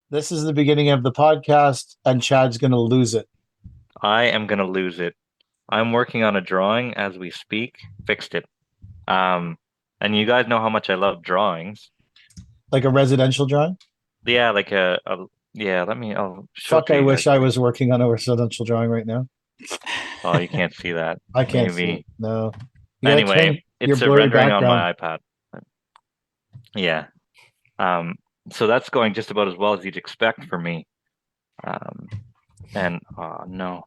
This is the beginning of the podcast, and Chad's going to lose it. I am gonna lose it. I'm working on a drawing as we speak. Fixed it. Um, and you guys know how much I love drawings. Like a residential drawing? Yeah, like yeah, I'll show it Fuck, to I you guys. wish I was working on a residential drawing right now. Oh, you can't see that. I can't see it. Maybe. No. You got to Anyway, turn your it's a blurry rendering on background. my iPad. Yeah. Um, so that's going just about as well as you'd expect for me. Um, and oh no.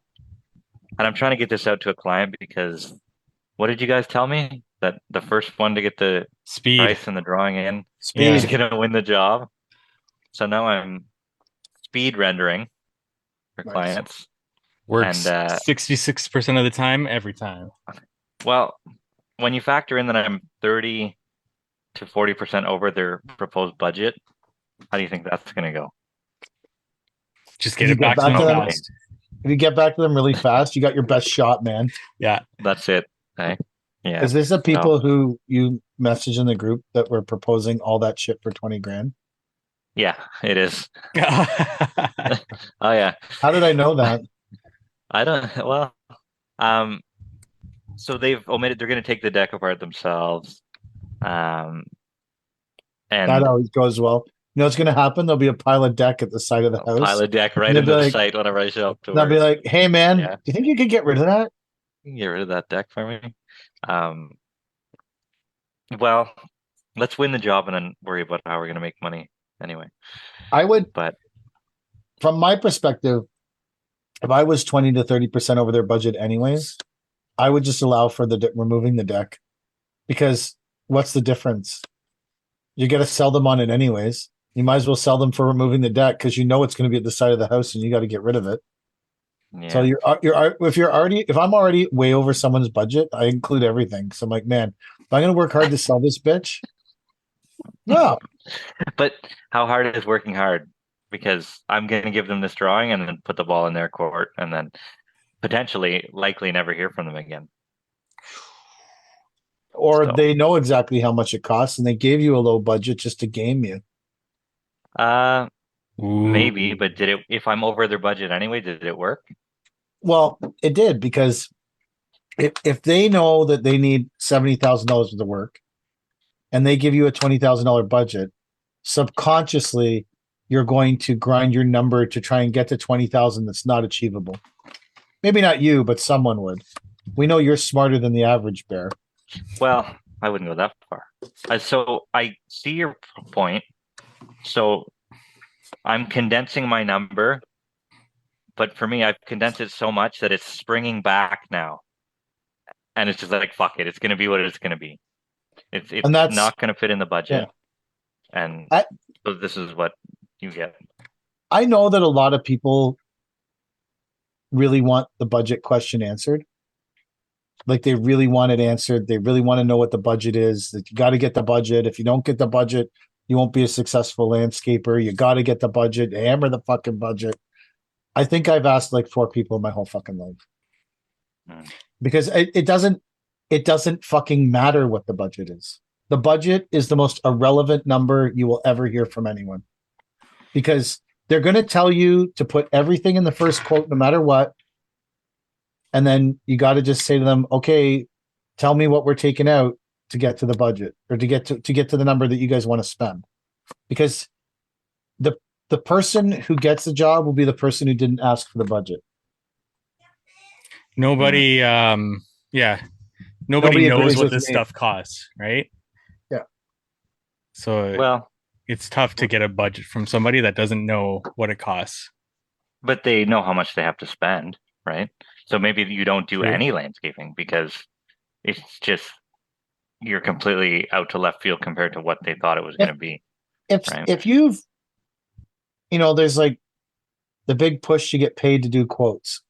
And I'm trying to get this out to a client because what did you guys tell me? That the first one to get the Speed. price and the drawing in is Yeah. Speed. gonna win the job. So now I'm speed rendering for Nice. clients. Works And 66% of the time, every time. well, when you factor in that I'm 30 to 40% over their proposed budget, how do you think that's gonna go? Just If get you it get back to back them to them, fast. if you get back to them really fast, you got your best shot, man. Yeah. That's it. Okay. Yeah. Is this the So people who you message in the group that were proposing all that shit for 20 grand? yeah, it is. Oh yeah. How did I know that? I don't um so they've omitted they're gonna take the deck apart themselves. Um That and always goes well. You know what's going to happen? There'll be a pile of deck at the side of the I'll pile house. a deck right And they'll be into the like, site whenever I show up to they'll work. be like, hey, man, do Yeah, you think you could get rid of that? you can get rid of that deck for me. Um, well, let's win the job and then worry about how we're gonna make money anyway. I would, But from my perspective, if I was 20 to 30% over their budget anyways, I would just allow for removing the deck because what's the difference? You got to sell them on it anyways. You might as well sell them for removing the deck because you know it's going to be at the side of the house and you got to get rid of it. So yeah, if I'm already way over someone's budget, I include everything. So I'm like, man, if I'm going to work hard to sell this bitch, no, but how hard is working hard? Because I'm gonna give them this drawing and then put the ball in their court and then potentially, likely never hear from them again. or So, they know exactly how much it costs and they gave you a low budget just to game you. uh, maybe, Ooh. but did it? If I'm over their budget anyway, did it work? Well, it did because if they know that they need $70,000 worth of work and they give you a $20,000 budget, subconsciously you're going to grind your number to try and get to 20,000 that's not achievable. Maybe not you, but someone would. We know you're smarter than the average bear. Well, I wouldn't go that far. So I see your point. So I'm condensing my number, but for me, I've condensed it so much that it's springing back now, and it's just like fuck it. It's going to be what it's going to be. It's And that's not going to fit in the yeah. budget, and I so this is what you get. I know that a lot of people really want the budget question answered. Like they really want it answered. They really want to know what the budget is. That you got to get the budget. If you don't get the budget, you won't be a successful landscaper. You got to get the budget. Hammer the fucking budget. I think I've asked like 4 people in my whole fucking life Mm. because it doesn't fucking matter what the budget is. The budget is the most irrelevant number you will ever hear from anyone because they're going to tell you to put everything in the first quote no matter what. And then you got to just say to them, okay, tell me what we're taking out to get to the budget or to get to the number that you guys want to spend. Because the the person who gets the job will be the person who didn't ask for the budget. Nobody, yeah. Nobody Nobody knows agrees what with this me. stuff costs, right? Yeah. So Well, it's tough to get a budget from somebody that doesn't know what it costs. but they know how much they have to spend, right? So maybe you don't do True. any landscaping because it's just you're completely out to left field compared to what they thought it was going to be, If right? if there's like the big push to get paid to do quotes.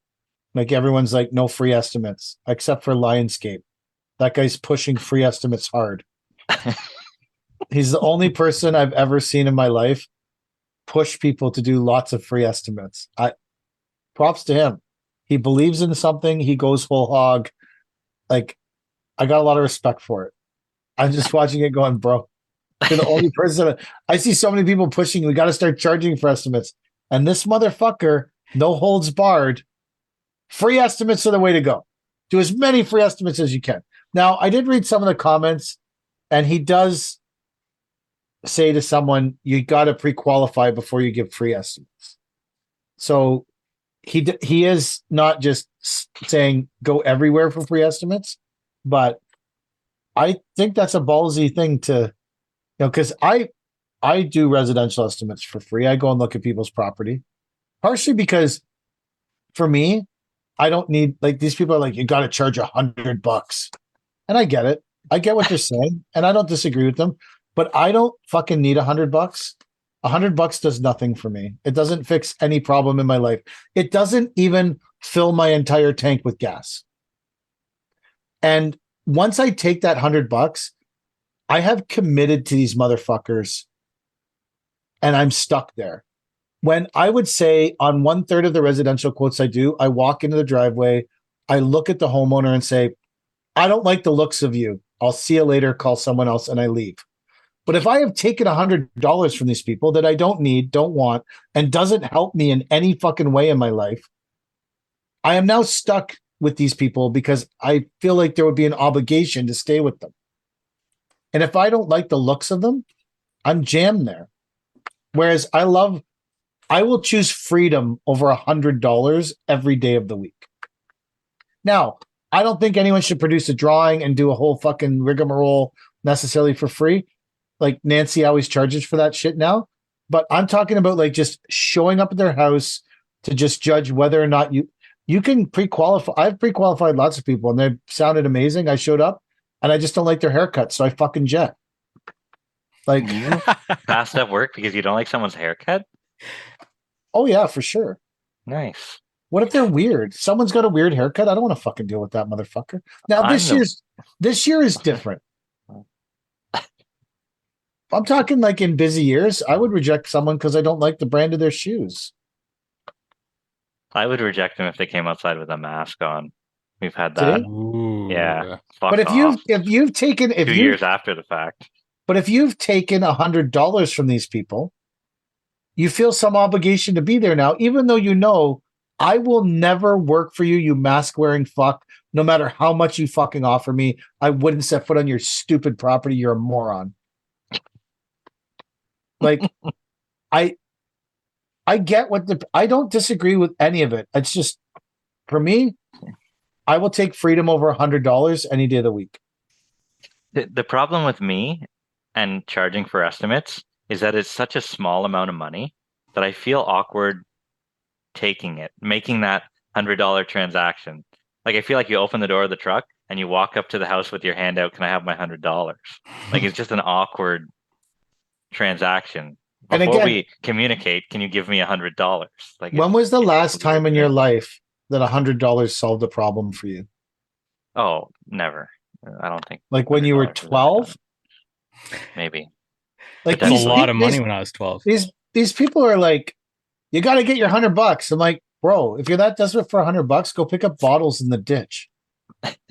Like everyone's like, no free estimates, except for Lionscape. That guy's pushing free estimates hard. He's the only person I've ever seen in my life push people to do lots of free estimates. Props to him. He believes in something, he goes full hog. Like, I got a lot of respect for it. I'm just watching it going, bro. You're the only person. I see so many people pushing. We got to start charging for estimates. And this motherfucker, no holds barred. Free estimates are the way to go. Do as many free estimates as you can. Now, I did read some of the comments, and he does say to someone, you got to pre-qualify before you give free estimates. So he is not just saying go everywhere for free estimates, but I think that's a ballsy thing to, because I do residential estimates for free. I go and look at people's property, partially because for me, I don't need, like, these people are like, you got to charge $100, and I get it. I get what they're saying, and I don't disagree with them. But I don't fucking need $100. $100 does nothing for me. It doesn't fix any problem in my life. It doesn't even fill my entire tank with gas. And once I take that $100, I have committed to these motherfuckers, and I'm stuck there. When I would say on 1/3 of the residential quotes I do, I walk into the driveway, I look at the homeowner and say, I don't like the looks of you. I'll see you later, call someone else, and I leave. But if I have taken $100 from these people that I don't need, don't want, and doesn't help me in any fucking way in my life, I am now stuck with these people because I feel like there would be an obligation to stay with them. And if I don't like the looks of them, I'm jammed there. Whereas I will choose freedom over $100 every day of the week. Now, I don't think anyone should produce a drawing and do a whole fucking rigmarole necessarily for free. Like Nancy always charges for that shit now. But I'm talking about like just showing up at their house to just judge whether or not you can pre-qualify. I've pre-qualified lots of people and they sounded amazing. I showed up and I just don't like their haircut, so I fucking jet. Like You passed up work because you don't like someone's haircut? oh yeah, for sure. Nice. What if they're weird? Someone's got a weird haircut. I don't want to fucking deal with that motherfucker. Now this year is different. I'm talking like in busy years, I would reject someone because I don't like the brand of their shoes. I would reject them if they came outside with a mask on. We've had See? that. Ooh. Yeah. Fuck But if off. you've taken 2 years after the fact. but if you've taken $100 from these people, you feel some obligation to be there now, even though you know I will never work for you, you mask wearing fuck. No matter how much you fucking offer me, I wouldn't set foot on your stupid property. You're a moron. Like, I get I don't disagree with any of it. It's just, for me, I will take freedom over $100 any day of the week. The problem with me and charging for estimates is that it's such a small amount of money that I feel awkward taking it, making that $100 transaction. Like I feel like you open the door of the truck and you walk up to the house with your hand out, can I have my $100? Like it's just an awkward transaction. And Before again, we communicate, can you give me $100? Like when was the last time in weird. your life that $100 solved a problem for you? Oh, never. I don't think. Like when you were $100 has ever 12? done it. Maybe. Like But That's a these- lot of money when I was 12. These people are like, you got to get your $100. I'm like, bro, if you're that desperate for $100, go pick up bottles in the ditch.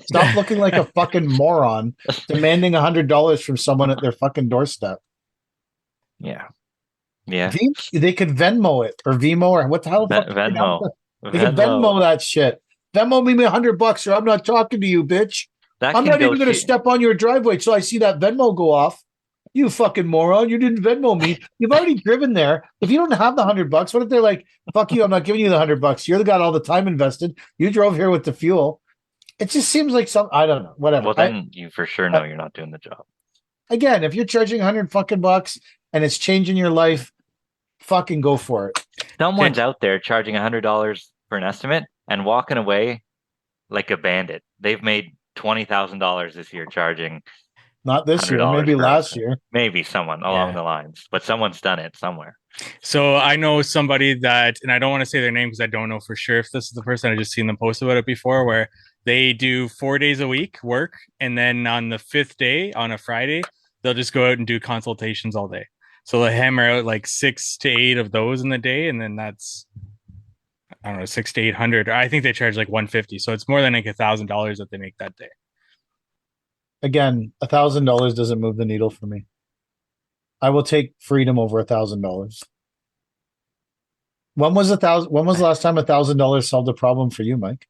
Stop looking like a fucking moron demanding $100 from someone at their fucking doorstep. Yeah. Yeah. They could Venmo it or Vimo or what the hell? Venmo. They could Venmo that shit. Venmo me $100 or I'm not talking to you, bitch. That I'm can not go even going to cheap. step on your driveway till I see that Venmo go off. You fucking moron. You didn't Venmo me. You've already driven there. If you don't have the $100, what if they're like, fuck you, I'm not giving you the $100. You're the guy all the time invested. You drove here with the fuel. It just seems like I don't know, whatever. Well, then you for sure know you're not doing the job. Again, if you're charging 100 fucking bucks and it's changing your life, fucking go for it. Someone's out there charging $100 for an estimate and walking away like a bandit. They've made $20,000 this year charging. Not this year, $100 maybe per last estimate. year. Maybe someone along the lines, but someone's done it somewhere. So I know somebody that, and I don't want to say their name because I don't know for sure if this is the person. I just seen them post about it before, where they do 4 days a week work, and then on the 5th day, on a Friday, they'll just go out and do consultations all day. So they'll hammer out like 6 to 8 of those in the day, and then that's, I don't know, 600 to 800. I think they charge like $150, so it's more than like $1,000 that they make that day. Again, $1,000 doesn't move the needle for me. I will take freedom over $1,000. When was the last time $1,000 solved a problem for you, Mike?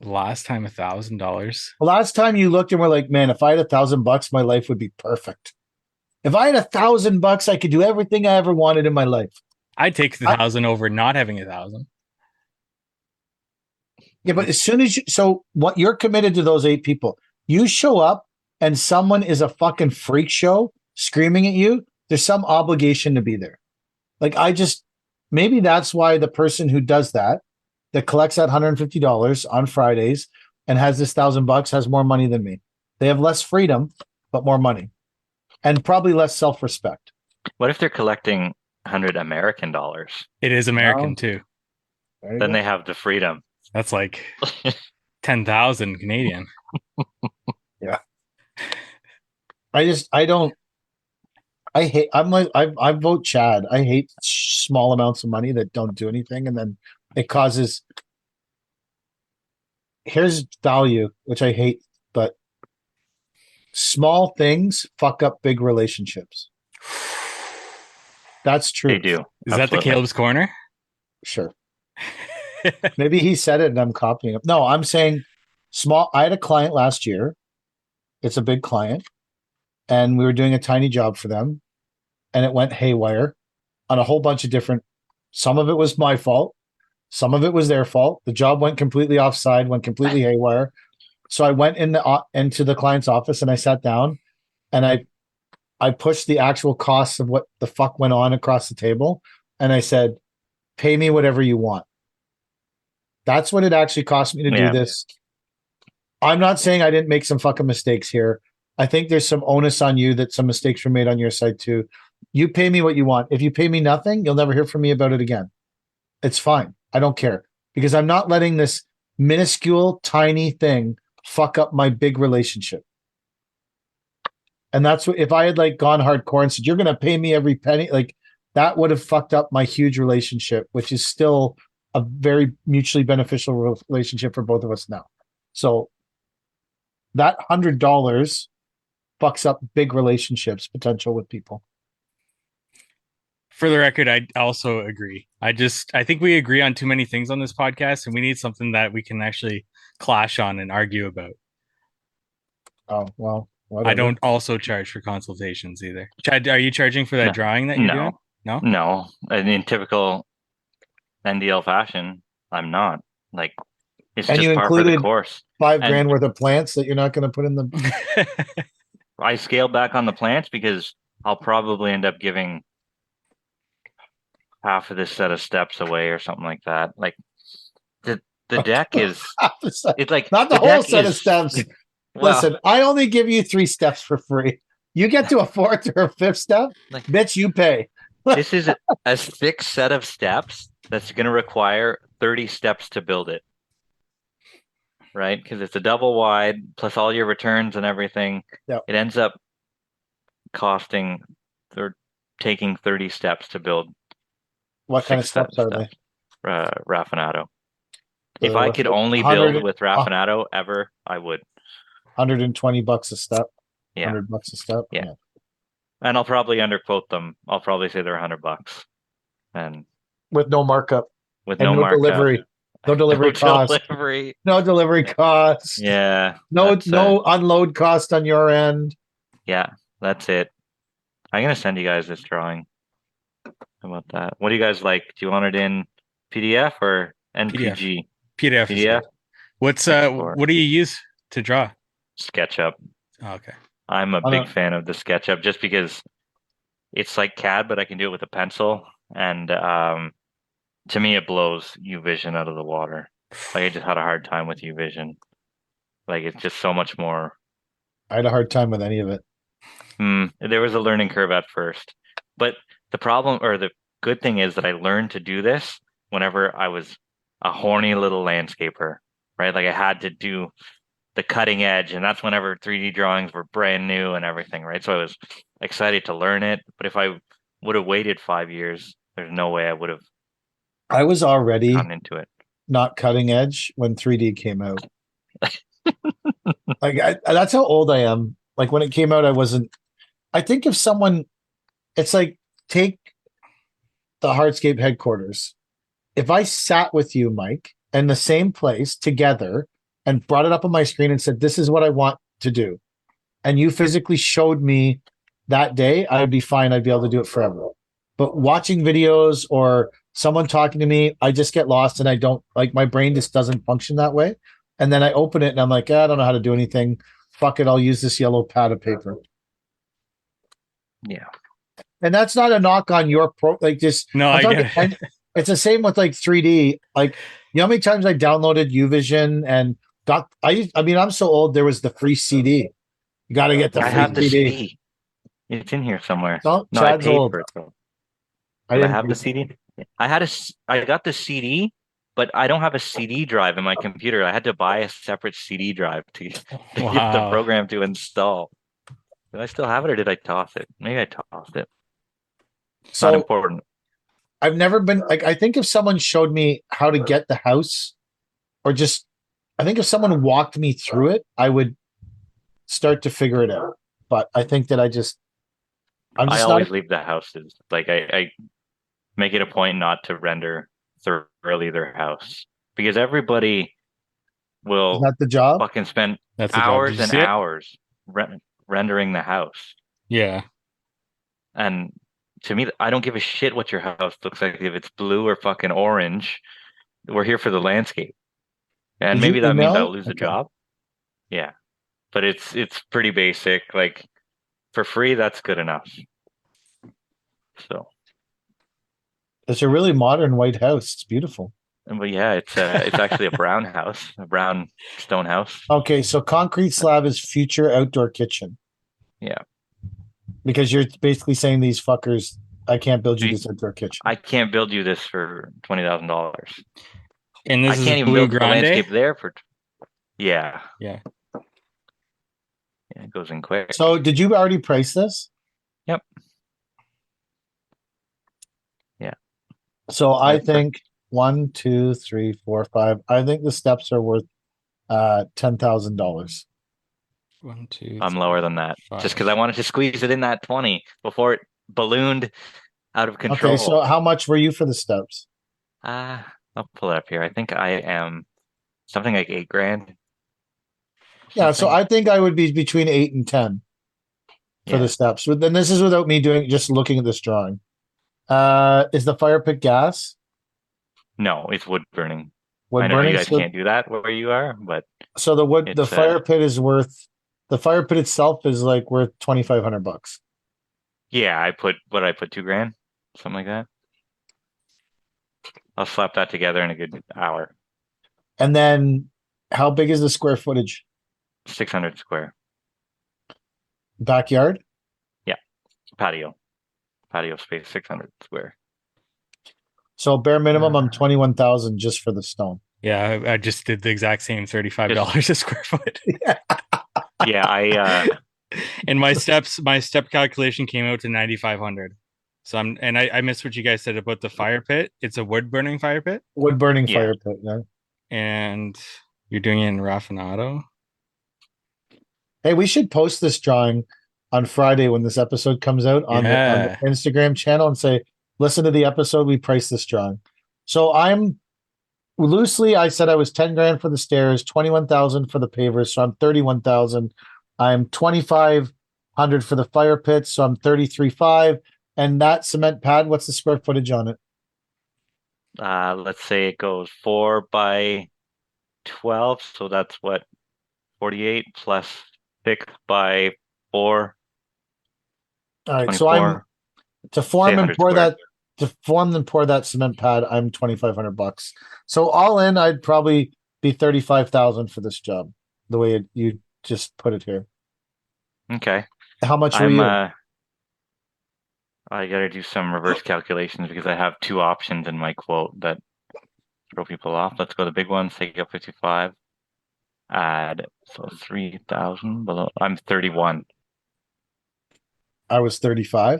Last time $1,000. The last time you looked and were like, man, if I had $1,000, my life would be perfect. If I had $1,000, I could do everything I ever wanted in my life. I'd take the 1,000 over not having 1,000. Yeah, but as soon as what you're committed to those 8 people, you show up and someone is a fucking freak show screaming at you, there's some obligation to be there. Like maybe that's why the person who does that collects that $150 on Fridays and has this $1,000 has more money than me. They have less freedom, but more money and probably less self-respect. What if they're collecting 100 American dollars? It is American Oh. too. Then they have the freedom. That's like 10,000 Canadian. Yeah. I vote Chad. I hate small amounts of money that don't do anything. And then it causes, here's value, which I hate, but small things fuck up big relationships. That's true. They do. Is that the Caleb's Corner? Sure. Maybe he said it and I'm copying him. No, I'm saying small. I had a client last year. It's a big client. And we were doing a tiny job for them. And it went haywire on a whole bunch of different. Some of it was my fault. Some of it was their fault. The job went completely offside, went completely haywire. So I went into the client's office and I sat down and I pushed the actual costs of what the fuck went on across the table. And I said, pay me whatever you want. That's what it actually cost me to do this. I'm not saying I didn't make some fucking mistakes here. I think there's some onus on you that some mistakes were made on your side too. You pay me what you want. If you pay me nothing, you'll never hear from me about it again. It's fine. I don't care because I'm not letting this minuscule, tiny thing fuck up my big relationship. And that's what, if I had like gone hardcore and said, you're going to pay me every penny, like that would have fucked up my huge relationship, which is still a very mutually beneficial relationship for both of us now. So that $100 fucks up big relationships potential with people. For the record, I also agree. I think we agree on too many things on this podcast, and we need something that we can actually clash on and argue about. Oh, well, whatever. I don't also charge for consultations either. Chad, are you charging for that drawing that you're doing? No. And in typical NDL fashion, I'm not. Like, it's and just par for the course. $5,000 worth of plants that you're not going to put in the. I scaled back on the plants because I'll probably end up giving half of this set of steps away or something like that. Like the deck is it's like not the whole set of steps. Well, listen, I only give you 3 steps for free. You get to a 4th or a 5th step, like, bitch, you pay. This is a 6 set of steps that's going to require 30 steps to build it. Right? Because it's a double wide plus all your returns and everything. Yep. It ends up costing or taking 30 steps to build. What kind of steps are they? Raffinato. If I could only build with Raffinato ever, I would. $120 a step. Yeah. $100 a step. Yeah. And I'll probably underquote them. I'll probably say they're $100. And with no markup. With no markup. Delivery. No delivery cost. No delivery costs. Yeah. No unload cost on your end. Yeah, that's it. I'm gonna send you guys this drawing. How about that? What do you guys like? Do you want it in PDF or NPG? PDF. What do you use to draw? SketchUp. Oh, okay. I'm a big fan of the SketchUp just because it's like CAD, but I can do it with a pencil. And to me, it blows UVision out of the water. Like I just had a hard time with UVision. Like it's just so much more. I had a hard time with any of it. There was a learning curve at first, but the problem or the good thing is that I learned to do this whenever I was a horny little landscaper, right? Like I had to do the cutting edge, and that's whenever 3D drawings were brand new and everything, right? So I was excited to learn it, but if I would have waited 5 years, there's no way I would have. I was already gotten into it. Not cutting edge when 3D came out. Like that's how old I am. Like when it came out, I wasn't. I think if someone, it's like take the Hardscape headquarters. If I sat with you, Mike, in the same place together and brought it up on my screen and said, "This is what I want to do," and you physically showed me that day, I would be fine. I'd be able to do it forever. But watching videos or someone talking to me, I just get lost and I don't like my brain just doesn't function that way. And then I open it and I'm like, I don't know how to do anything. Fuck it, I'll use this yellow pad of paper. Yeah. And that's not a knock on your like just No, I'm I talking, get it. and it's the same with like 3D. Like you know how many times I downloaded Uvision and got I mean I'm so old there was the free CD. You gotta get the I free have the CD. CD. It's in here somewhere. No, No, I Chad's paid old. for it though. I Do I didn't have the CD? I got the CD, but I don't have a CD drive in my computer. I had to buy a separate CD drive to get the Wow. program to install. Did I still have it or did I toss it? Maybe I tossed it. Not so important. I've never been like I think if someone showed me how to get the house or just I think if someone walked me through it, I would start to figure it out. But I think that I'm I just not always leave the houses. Like I make it a point not to render thoroughly their house because everybody is will that the job? fucking spend That's the job. Did hours you and see it? hours rendering the house. Yeah. And to me, I don't give a shit what your house looks like if it's blue or fucking orange. We're here for the landscape. And Did you maybe that means email? I'll lose a Okay. job. Yeah. But it's pretty basic. Like for free, that's good enough. So, It's a really modern white house. It's beautiful. but yeah, it's actually a brown house, a brown stone house. Okay, so concrete slab is future outdoor kitchen. Yeah. Because you're basically saying these fuckers, I can't build you You- this outdoor kitchen. I can't build you this for $20,000. And I this is can't even Blue build the Grande. landscape there for. Yeah. Yeah. Yeah, it goes in quick. So did you already price this? Yep. Yeah. So I think 1, 2, 3, 4, 5. I think the steps are worth $10,000. 1, 2. I'm lower than that. Just 5. because I wanted to squeeze it in that 20 before it ballooned out of control. Okay, so how much were you for the steps? I'll pull it up here. I think I am something like $8,000. Yeah, so something. I think I would be between 8 and 10 for Yeah. the steps. But then this is without me doing just looking at this drawing. Is the fire pit gas? No, it's wood burning. Wood I know burning? you guys can't do that where you are, but So the it's fire pit is worth the fire pit itself is like worth $2,500. yeah, I put $2,000, something like that. I'll slap that together in a good hour. And then how big is the square footage? 600 square Backyard? patio space, 600 square. So bare minimum, I'm 21,000 just for the stone. Yeah, I just did the exact same $35 a square foot. Yeah, And my step calculation came out to 9,500. So I missed what you guys said about the fire pit. It's a wood burning fire pit, Wood burning Yeah. fire pit. Yeah. and you're doing it in Raffinato. Hey, we should post this drawing on Friday when this episode comes out on Yeah. the Instagram channel and say, listen to the episode. We priced this drawing. So I'm loosely, I said I was 10 grand for the stairs, 21,000 for the pavers. So I'm 31,000. I'm 2,500 for the fire pit. So I'm 33.5. And that cement pad, what's the square footage on it? let's say it goes 4 by 12, so that's what 48 plus 6 by 4. All right. So I'm 24. to form and 100 pour square. that to form and pour that cement pad, I'm $2,500. So all in, I'd probably be 35,000 for this job. The way you just put it here. Okay. How much were I'm you? I gotta do some reverse calculations because I have two options in my quote that throw people off. Let's go the big ones, take up 55. Add so 3,000 below. I'm 31. I was 35.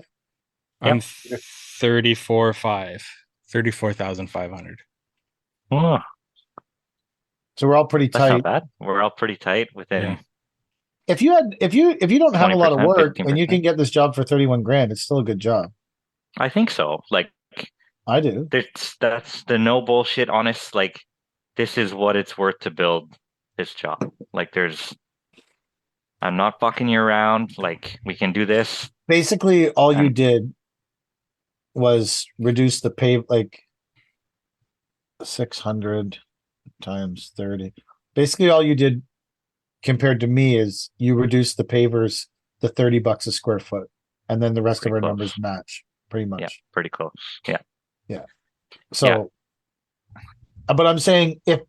I'm 34,500. 34,500. Oh, So we're all pretty that's not tight. bad. We're all pretty tight within. Yeah. if you don't have a lot of 20%, work and you 15%. can get this job for 31 grand, it's still a good job. I think so. Like I do. that's the no bullshit, honest. Like this is what it's worth to build this job. Like I'm not fucking you around. Like we can do this. Basically, all you And did was reduce the pay, like 600 times 30. Basically, all you did compared to me is you reduced the pavers to $30 a square foot, and then the rest of pretty our close. numbers match pretty much. Yeah, pretty close. Yeah. So, but I'm saying if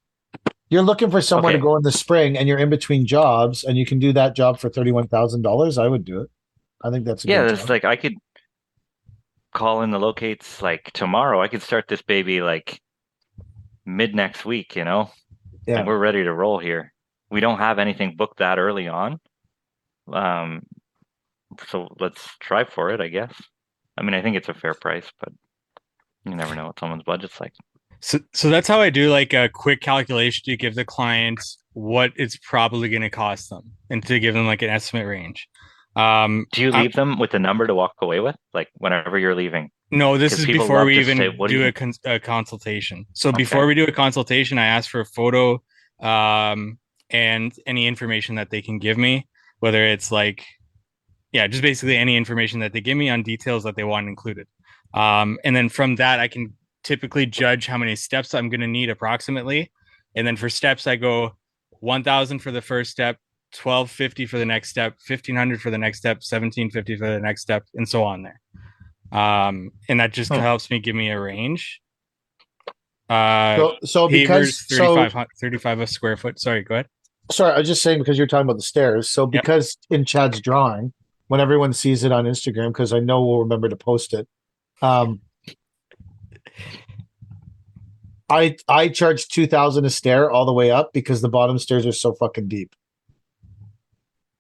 you're looking for somewhere to Okay. go in the spring and you're in between jobs and you can do that job for $31,000, I would do it. I think that's a Yeah, good it's job. like I could call in the locates like tomorrow. I could start this baby like mid next week, you know? Yeah. Like we're ready to roll here. We don't have anything booked that early on. Um, so let's try for it, I guess. I mean, I think it's a fair price, but you never know what someone's budget's like. So that's how I do like a quick calculation to give the client what it's probably going to cost them and to give them like an estimate range. Do you leave them with a number to walk away with, like whenever you're leaving? No, this 'Cause is people before love we to say, even "What do do you?" a consultation. So Okay. before we do a consultation, I ask for a photo and any information that they can give me, whether it's like, yeah, just basically any information that they give me on details that they want included. And then from that, I can typically judge how many steps I'm going to need approximately. And then for steps, I go 1,000 for the first step, 1,250 for the next step, 1,500 for the next step, 1,750 for the next step, and so on there. And that just helps me give me a range. So because pavers 35 a square foot. Sorry, go ahead. Sorry, I was just saying because you're talking about the stairs. So because in Chad's drawing, when everyone sees it on Instagram, because I know we'll remember to post it. I charge 2,000 a stair all the way up because the bottom stairs are so fucking deep.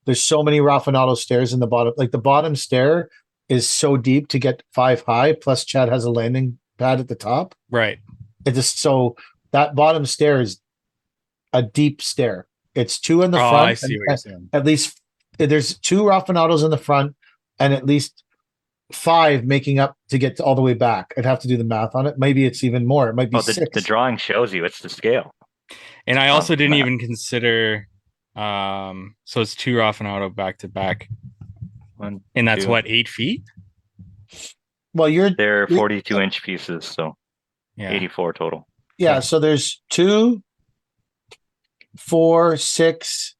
There's so many Raffinato stairs in the bottom. Like the bottom stair is so deep to get 5 high. Plus, Chad has a landing pad at the top. Right. It just so that bottom stair is a deep stair. It's 2 in the front. I see what you're saying. At least there's 2 Raffinatos in the front and at least 5 making up to get all the way back. I'd have to do the math on it. Maybe it's even more. It might be 6. The drawing shows you it's the scale. And I also didn't even consider. So it's 2 Raffinato back to back, and that's 2. What, 8 feet? Well, they're 42-inch pieces, so 84 total. Yeah, so there's 2, 4, 6,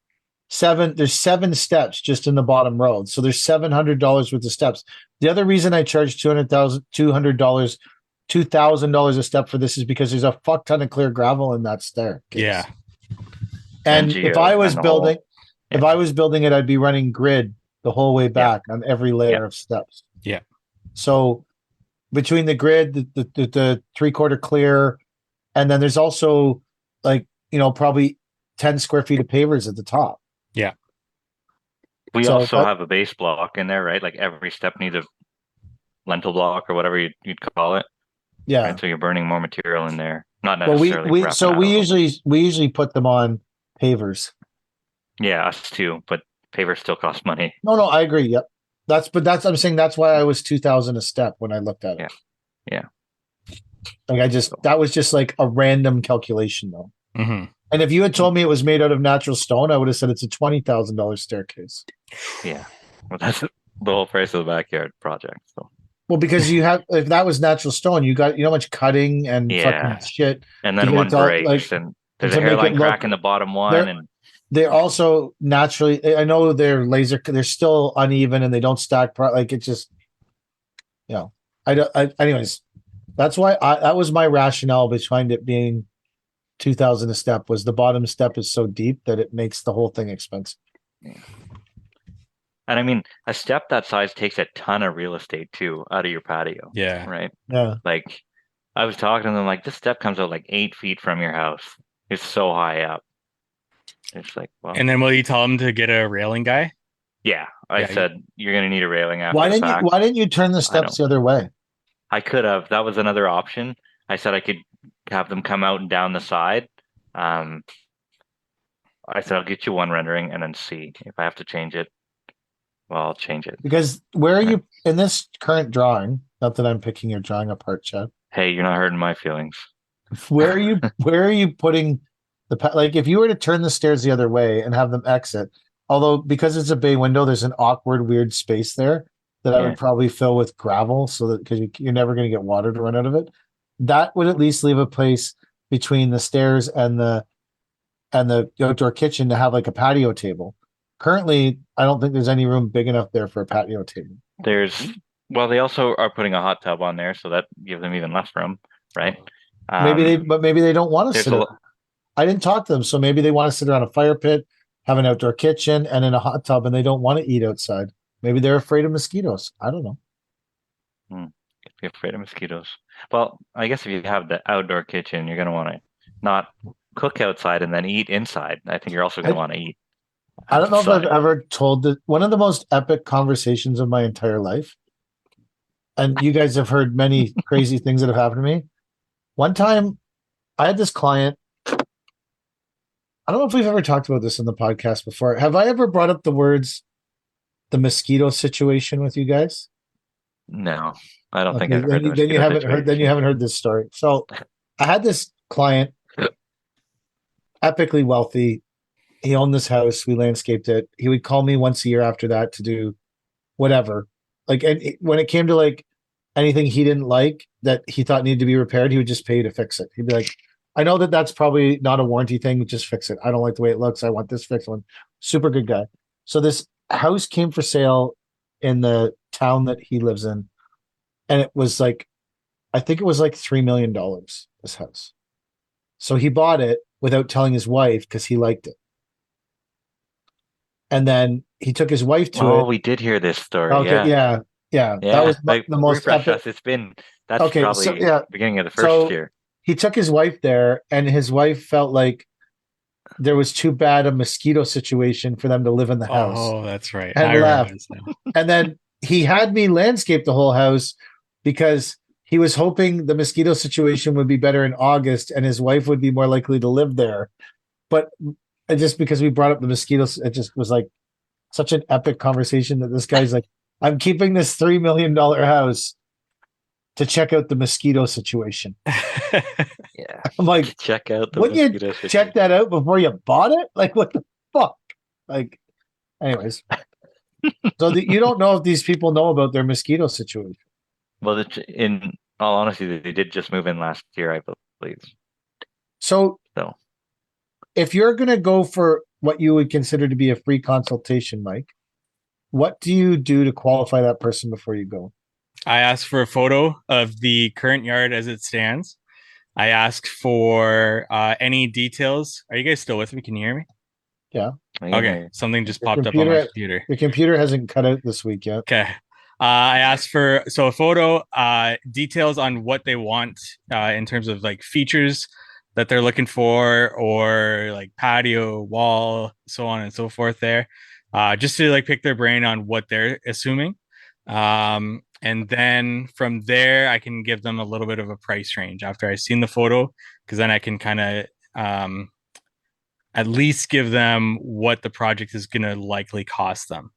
7. There's 7 steps just in the bottom row. So there's $700 worth of steps. The other reason I charge $2,000 a step for this is because there's a fuck ton of clear gravel in that staircase. Yeah. And if I was building it, I'd be running grid the whole way back on every layer of steps. Yeah. So between the grid, the 3/4 clear, and then there's also like, probably 10 square feet of pavers at the top. Yeah. We also have a base block in there, right? Like every step needs a lentil block or whatever you'd call it. Yeah. Right? So you're burning more material in there. Not necessarily. We usually put them on pavers. Yeah, us too, but pavers still cost money. No, I agree. Yep. I'm saying that's why I was 2,000 a step when I looked at it. Yeah. Like that was just like a random calculation though. Mm-hmm. And if you had told me it was made out of natural stone, I would have said it's a $20,000 staircase. Yeah. Well, that's the whole price of the backyard project. So. Well, because if that was natural stone, you got how much cutting and fucking shit. And then one breaks and there's a hairline crack in the bottom one. And they're also naturally, I know they're still uneven and they don't stack. Like it's just, anyways, that's why that was my rationale behind it being 2,000 a step, was the bottom step is so deep that it makes the whole thing expensive. Yeah. And I mean, a step that size takes a ton of real estate too out of your patio. Yeah. Right. Yeah. Like I was talking to them, like this step comes out like 8 feet from your house. It's so high up. It's like, well. And then will you tell them to get a railing guy? Yeah. I said, you're going to need a railing after Why didn't you turn the steps the other way? I could have. That was another option. I said I could have them come out and down the side. I I said I'll get you one rendering and then see if I have to change it. Well, I'll change it. Because where are you in this current drawing? Not that I'm picking your drawing apart, Chad. Hey, you're not hurting my feelings. Where are you putting like if you were to turn the stairs the other way and have them exit, although because it's a bay window, there's an awkward, weird space there that I Yeah. would probably fill with gravel so that because you're never going to get water to run out of it. That would at least leave a place between the stairs and the outdoor kitchen to have like a patio table. Currently, I don't think there's any room big enough there for a patio table. Well, they also are putting a hot tub on there, so that gives them even less room, right? Maybe they don't want to there's sit. a, I didn't talk to them, so maybe they want to sit around a fire pit, have an outdoor kitchen, and in a hot tub, and they don't want to eat outside. Maybe they're afraid of mosquitoes. I don't know. If you're afraid of mosquitoes. Well, I guess if you have the outdoor kitchen, you're gonna want to not cook outside and then eat inside. I think you're also gonna want to eat. I don't know if I've outside. ever told one of the most epic conversations of my entire life. And you guys have heard many crazy things that have happened to me. One time, I had this client. I don't know if we've ever talked about this in the podcast before. Have I ever brought up the words the mosquito situation with you guys? No, I don't think Okay, I've heard the then you mosquito haven't heard situation. this story. So I had this client, epically wealthy. He owned this house. We landscaped it. He would call me once a year after that to do whatever. Like, and when it came to like anything he didn't like that he thought needed to be repaired, he would just pay you to fix it. He'd be like, I know that that's probably not a warranty thing. Just fix it. I don't like the way it looks. I want this fixed one. Super good guy. So this house came for sale in the town that he lives in. And it was like, I think it was like $3 million, this house. So he bought it without telling his wife because he liked it. And then he took his wife to Oh, it. we did hear this story. Okay, Yeah. yeah. That Yeah. was Like the most refresh epic. us. That's Okay, probably so yeah, beginning of the first so year. he took his wife there, and his wife felt like there was too bad a mosquito situation for them to live in the house Oh, that's right. and I remember left. this now. And then he had me landscape the whole house because he was hoping the mosquito situation would be better in August and his wife would be more likely to live there. But just because we brought up the mosquitoes, it just was like such an epic conversation that this guy's like, I'm keeping this $3 million house to check out the mosquito situation. Yeah. I'm like, Check out the wouldn't you mosquito check situation. that out before you bought it? Like, what the fuck? Like, anyways. So you don't know if these people know about their mosquito situation. Well, in all honesty, they did just move in last year, I believe. So So if you're going to go for what you would consider to be a free consultation, Mike, what do you do to qualify that person before you go? I asked for a photo of the current yard as it stands. I asked for any details. Are you guys still with me? Can you hear me? Yeah. Okay. Something just Your popped up on my computer. Your computer hasn't cut out this week yet. Okay. I asked for a photo, details on what they want in terms of like features that they're looking for, or like patio, wall, so on and so forth there. Just to like pick their brain on what they're assuming. And then from there, I can give them a little bit of a price range after I've seen the photo, because then I can kind of at least give them what the project is going to likely cost them.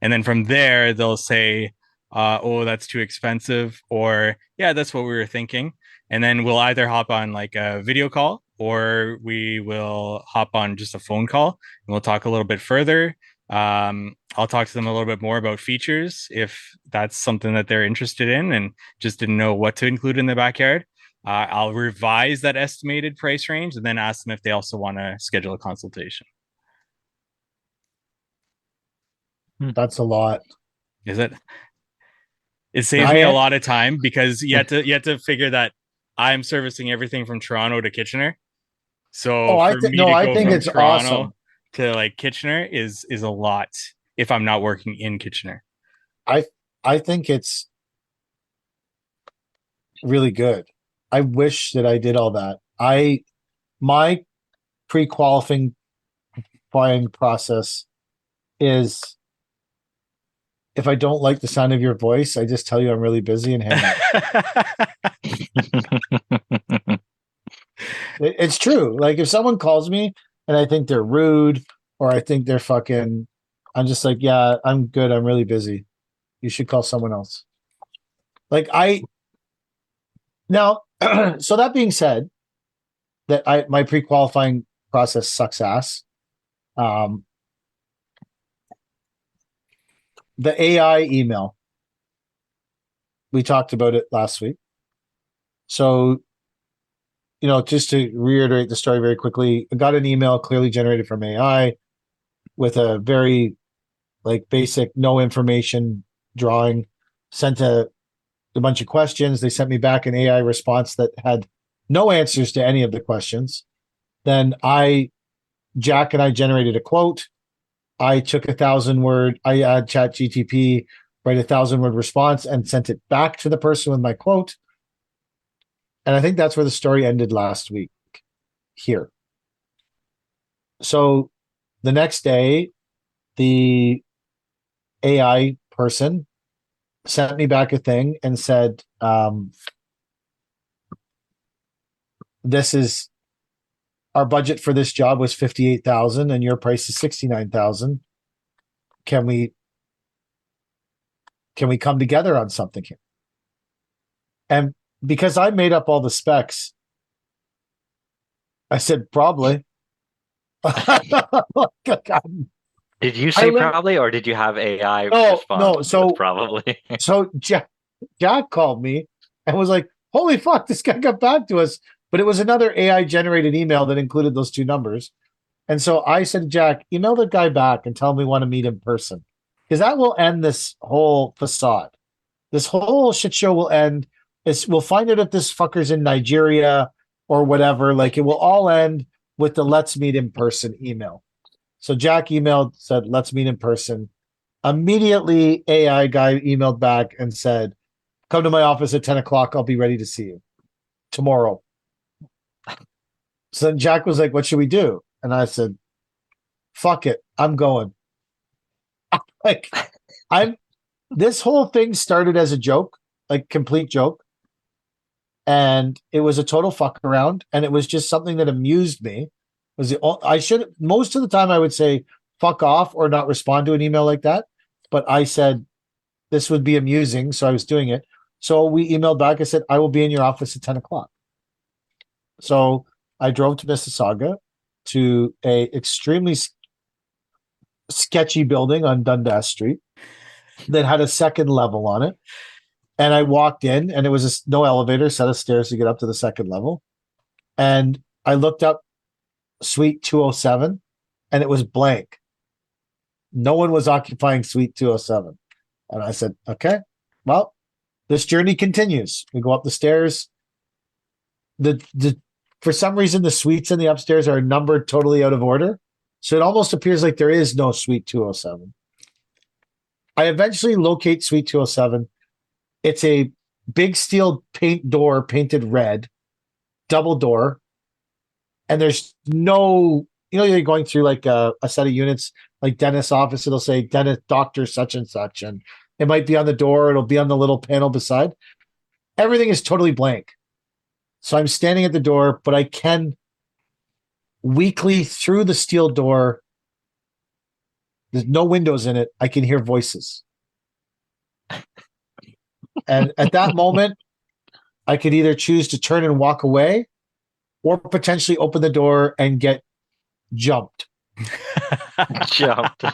And then from there, they'll say, oh, that's too expensive, or yeah, that's what we were thinking. And then we'll either hop on like a video call, or we will hop on just a phone call and we'll talk a little bit further. I'll talk to them a little bit more about features if that's something that they're interested in and just didn't know what to include in the backyard. I'll revise that estimated price range and then ask them if they also want to schedule a consultation. That's a lot. Is it? It saves me a lot of time because you have to figure that I'm servicing everything from Toronto to Kitchener. So I for me to I go think from it's Toronto awesome. to like Kitchener is a lot if I'm not working in Kitchener. I think it's really good. I wish that I did all that. My pre-qualifying process is if I don't like the sound of your voice, I just tell you I'm really busy and hang up. It's true. Like if someone calls me and I think they're rude, or I think they're fucking, I'm just like, yeah, I'm good. I'm really busy. You should call someone else. Like now, so that being said, that my pre-qualifying process sucks ass. The AI email, we talked about it last week. So, just to reiterate the story very quickly, I got an email clearly generated from AI with a very basic no information drawing, sent a bunch of questions. They sent me back an AI response that had no answers to any of the questions. Then Jack and I generated a quote. I took 1,000-word, I had Chat GTP write 1,000-word response and sent it back to the person with my quote. And I think that's where the story ended last week here. So the next day, the AI person sent me back a thing and said, this is our budget for this job was 58,000 and your price is 69,000. Can we come together on something here? And because I made up all the specs, I said, probably. Did you say probably, or did you have AI respond? No. So probably. So Jack called me and was like, "Holy fuck, this guy got back to us!" But it was another AI generated email that included those two numbers. And so I said, Jack, email the guy back and tell him we want to meet in person, because that will end this whole facade. This whole shit show will end. We'll find out if this fucker's in Nigeria or whatever. Like, it will all end with the let's meet in person email. So Jack emailed, said, let's meet in person. Immediately, AI guy emailed back and said, come to my office at 10 o'clock. I'll be ready to see you tomorrow. So then Jack was like, what should we do? And I said, fuck it. I'm going. This whole thing started as a joke, like complete joke. And it was a total fuck around. And it was just something that amused me. Most of the time I would say fuck off or not respond to an email like that. But I said this would be amusing. So I was doing it. So we emailed back. I said, I will be in your office at 10 o'clock. So I drove to Mississauga to a extremely sketchy building on Dundas Street that had a second level on it. And I walked in, and it was no elevator, set of stairs to get up to the second level. And I looked up Suite 207, and it was blank. No one was occupying Suite 207. And I said, okay, well, this journey continues. We go up the stairs. For some reason, the suites in the upstairs are numbered totally out of order. So it almost appears like there is no Suite 207. I eventually locate Suite 207. It's a big steel paint door painted red, double door. And there's no, you're going through like a set of units, like dentist's office. It'll say dentist, doctor, such and such. And it might be on the door. It'll be on the little panel beside. Everything is totally blank. So I'm standing at the door, but I can weakly through the steel door. There's no windows in it. I can hear voices. And at that moment, I could either choose to turn and walk away or potentially open the door and get jumped. Jumped.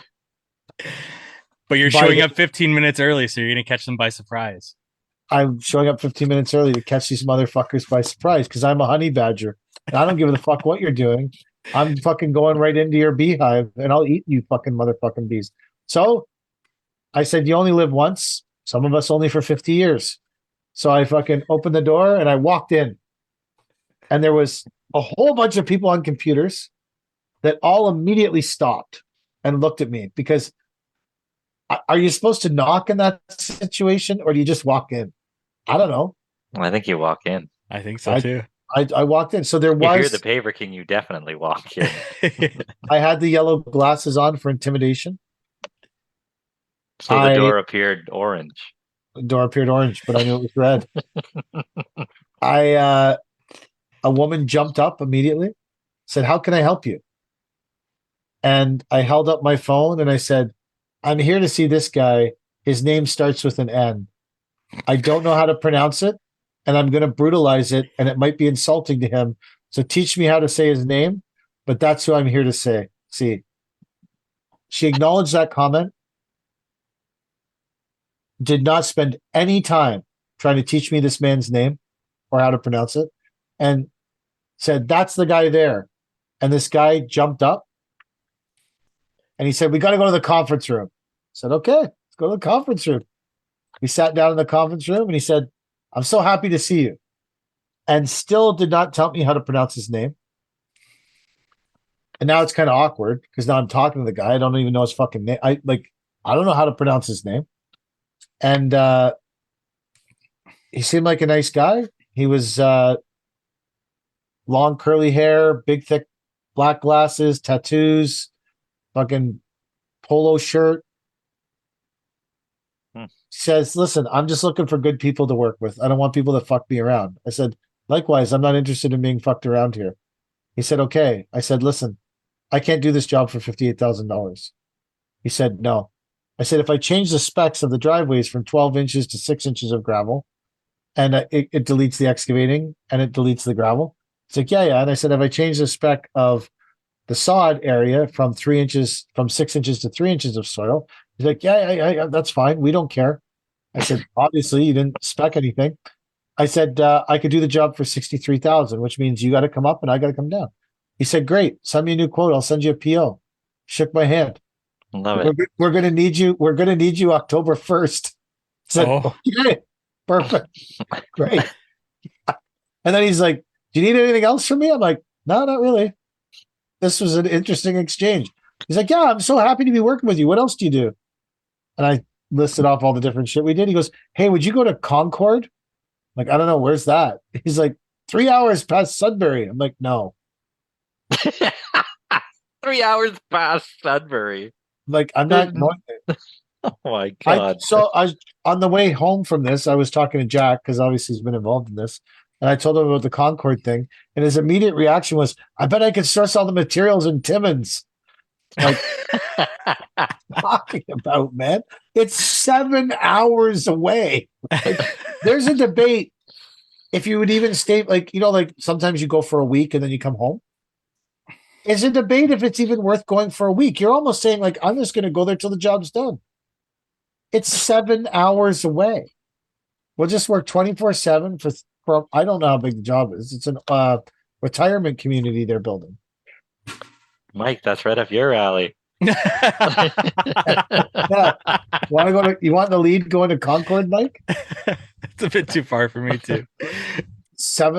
But you're showing up 15 minutes early, so you're going to catch them by surprise. I'm showing up 15 minutes early to catch these motherfuckers by surprise because I'm a honey badger. And I don't give a fuck what you're doing. I'm fucking going right into your beehive and I'll eat you fucking motherfucking bees. So I said, you only live once. Some of us only for 50 years. So I fucking opened the door and I walked in. And there was a whole bunch of people on computers that all immediately stopped and looked at me because are you supposed to knock in that situation or do you just walk in? I don't know. I think you walk in. I think so too. I walked in. So there was. If you're the Paver King, you definitely walk in. I had the yellow glasses on for intimidation. So the door appeared orange. The door appeared orange, but I knew it was red. A woman jumped up immediately, said, how can I help you? And I held up my phone and I said, I'm here to see this guy. His name starts with an N. I don't know how to pronounce it, and I'm going to brutalize it, and it might be insulting to him. So teach me how to say his name, but that's who I'm here to say. See, she acknowledged that comment, did not spend any time trying to teach me this man's name or how to pronounce it, and said, that's the guy there. And this guy jumped up and he said, we got to go to the conference room. I said, okay, let's go to the conference room. We sat down in the conference room and he said, I'm so happy to see you. And still did not tell me how to pronounce his name. And now it's kind of awkward because now I'm talking to the guy. I don't even know his fucking name. I don't know how to pronounce his name. And he seemed like a nice guy. He was long curly hair, big thick black glasses, tattoos, fucking polo shirt. Says, listen, I'm just looking for good people to work with. I don't want people to fuck me around. I said, likewise, I'm not interested in being fucked around here. He said, okay. I said, listen, I can't do this job for $58,000. He said, no. I said, if I change the specs of the driveways from 12 inches to 6 inches of gravel, and it deletes the excavating and it deletes the gravel. He's like, yeah. And I said, if I change the spec of the sod area from 6 inches to 3 inches of soil, he's like, yeah, that's fine. We don't care. I said, obviously you didn't spec anything. I said, I could do the job for 63,000, which means you got to come up and I got to come down. He said, great. Send me a new quote. I'll send you a PO. Shook my hand. Love it. We're going to need you. We're going to need you October 1st. I said, okay, perfect. Great. And then he's like, do you need anything else from me? I'm like, no, not really. This was an interesting exchange. He's like, yeah, I'm so happy to be working with you. What else do you do? And I listed off all the different shit we did. He goes, hey, would you go to Concord? I'm like, I don't know. Where's that? He's like, 3 hours past Sudbury. I'm like, no. 3 hours past Sudbury. Like, I'm not going there. Oh my God. I was on the way home from this, I was talking to Jack because obviously he's been involved in this. And I told him about the Concord thing. And his immediate reaction was, I bet I could source all the materials in Timmins. Like, talking about, man? It's 7 hours away. Like, there's a debate if you would even stay, like, like sometimes you go for a week and then you come home. It's a debate if it's even worth going for a week. You're almost saying, like, I'm just going to go there till the job's done. It's 7 hours away. We'll just work 24/7 for I don't know how big the job is. It's an retirement community they're building. Mike, that's right up your alley. Yeah. You want the lead going to Concord, Mike? It's a bit too far for me too.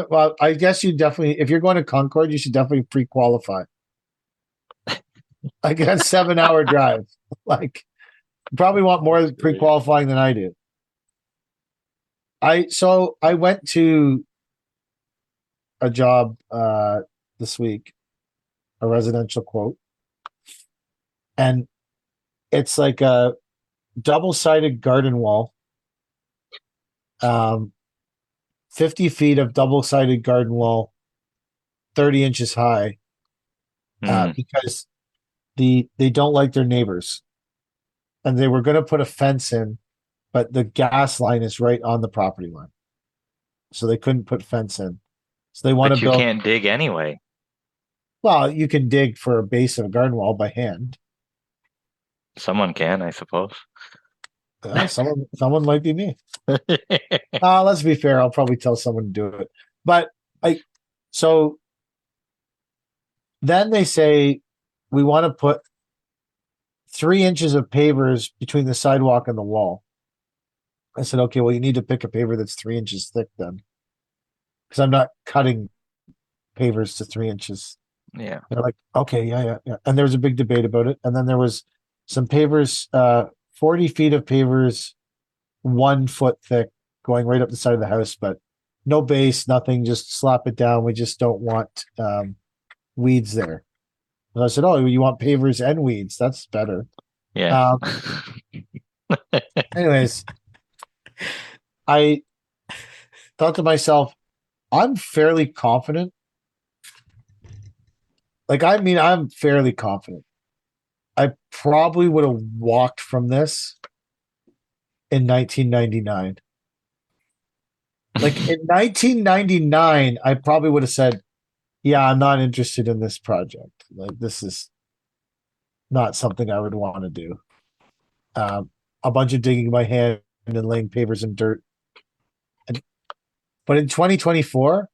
Well, I guess you definitely, if you're going to Concord, you should definitely pre-qualify. Like a 7-hour drive. Like, you probably want more pre-qualifying than I do. I went to a job this week, a residential quote, and it's like a double-sided garden wall, 50 feet of double-sided garden wall, 30 inches high, because they don't like their neighbors, and they were going to put a fence in, but the gas line is right on the property line, so they couldn't put fence in. So they want to build. You can't dig anyway. Well, you can dig for a base of a garden wall by hand. Someone can, I suppose. Someone might be me. Let's be fair. I'll probably tell someone to do it. But so then they say we want to put 3 inches of pavers between the sidewalk and the wall. I said, okay, well, you need to pick a paver that's 3 inches thick then, because I'm not cutting pavers to 3 inches. Yeah. They're like, okay, yeah. And there was a big debate about it. And then there was some pavers, 40 feet of pavers, 1 foot thick, going right up the side of the house, but no base, nothing, just slap it down. We just don't want weeds there. And I said, oh, you want pavers and weeds? That's better. Yeah. Anyways, I thought to myself, I'm fairly confident. Like, I mean, I'm fairly confident I probably would have walked from this in 1999. Like in 1999, I probably would have said, yeah, I'm not interested in this project. Like this is not something I would want to do. A bunch of digging my hand and laying papers in dirt. But in 2024,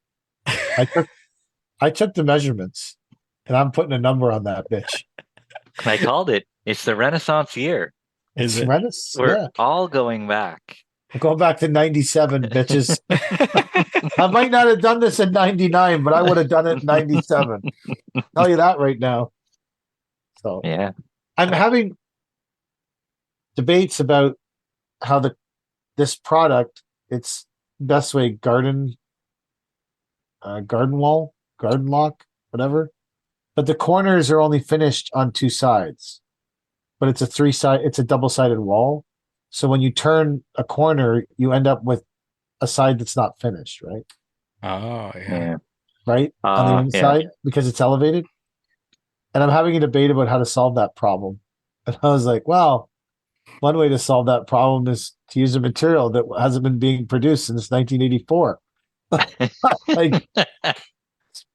I took the measurements and I'm putting a number on that bitch. I called it. It's the Renaissance year. Is It's it? Renaissance. We're Yeah. all going back. I'm going back to 97, bitches. I might not have done this in 99, but I would have done it in 97. Tell you that right now. So Yeah. I'm having debates about how this product, it's best way garden wall, garden lock, whatever. But the corners are only finished on two sides. But it's a double-sided wall. So when you turn a corner, you end up with a side that's not finished, right? Oh, yeah. Yeah. Right? On the Yeah. inside, because it's elevated. And I'm having a debate about how to solve that problem. And I was like, well, one way to solve that problem is to use a material that hasn't been being produced since 1984. Like,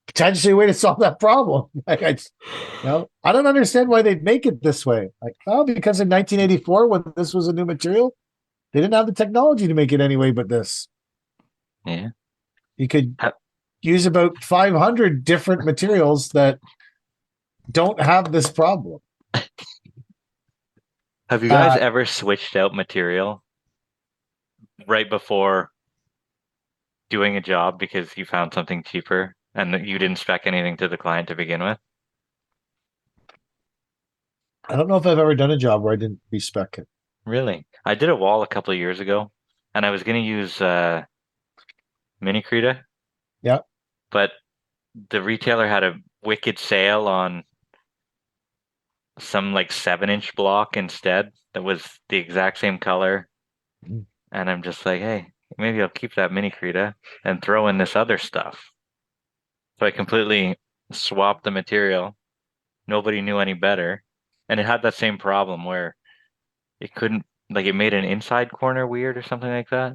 potentially a way to solve that problem. Like, I don't understand why they'd make it this way. Like, oh, because in 1984, when this was a new material, they didn't have the technology to make it anyway. But this, Yeah. you could use about 500 different materials that don't have this problem. Have you guys ever switched out material right before doing a job because you found something cheaper and that you didn't spec anything to the client to begin with? I don't know if I've ever done a job where I didn't respec it. Really? I did a wall a couple of years ago and I was going to use mini Creta. Yeah. But the retailer had a wicked sale on some like 7-inch block instead that was the exact same color. Mm. And I'm just like, hey, maybe I'll keep that mini Creta and throw in this other stuff. So I completely swapped the material. Nobody knew any better. And it had that same problem where it couldn't, like, it made an inside corner weird or something like that.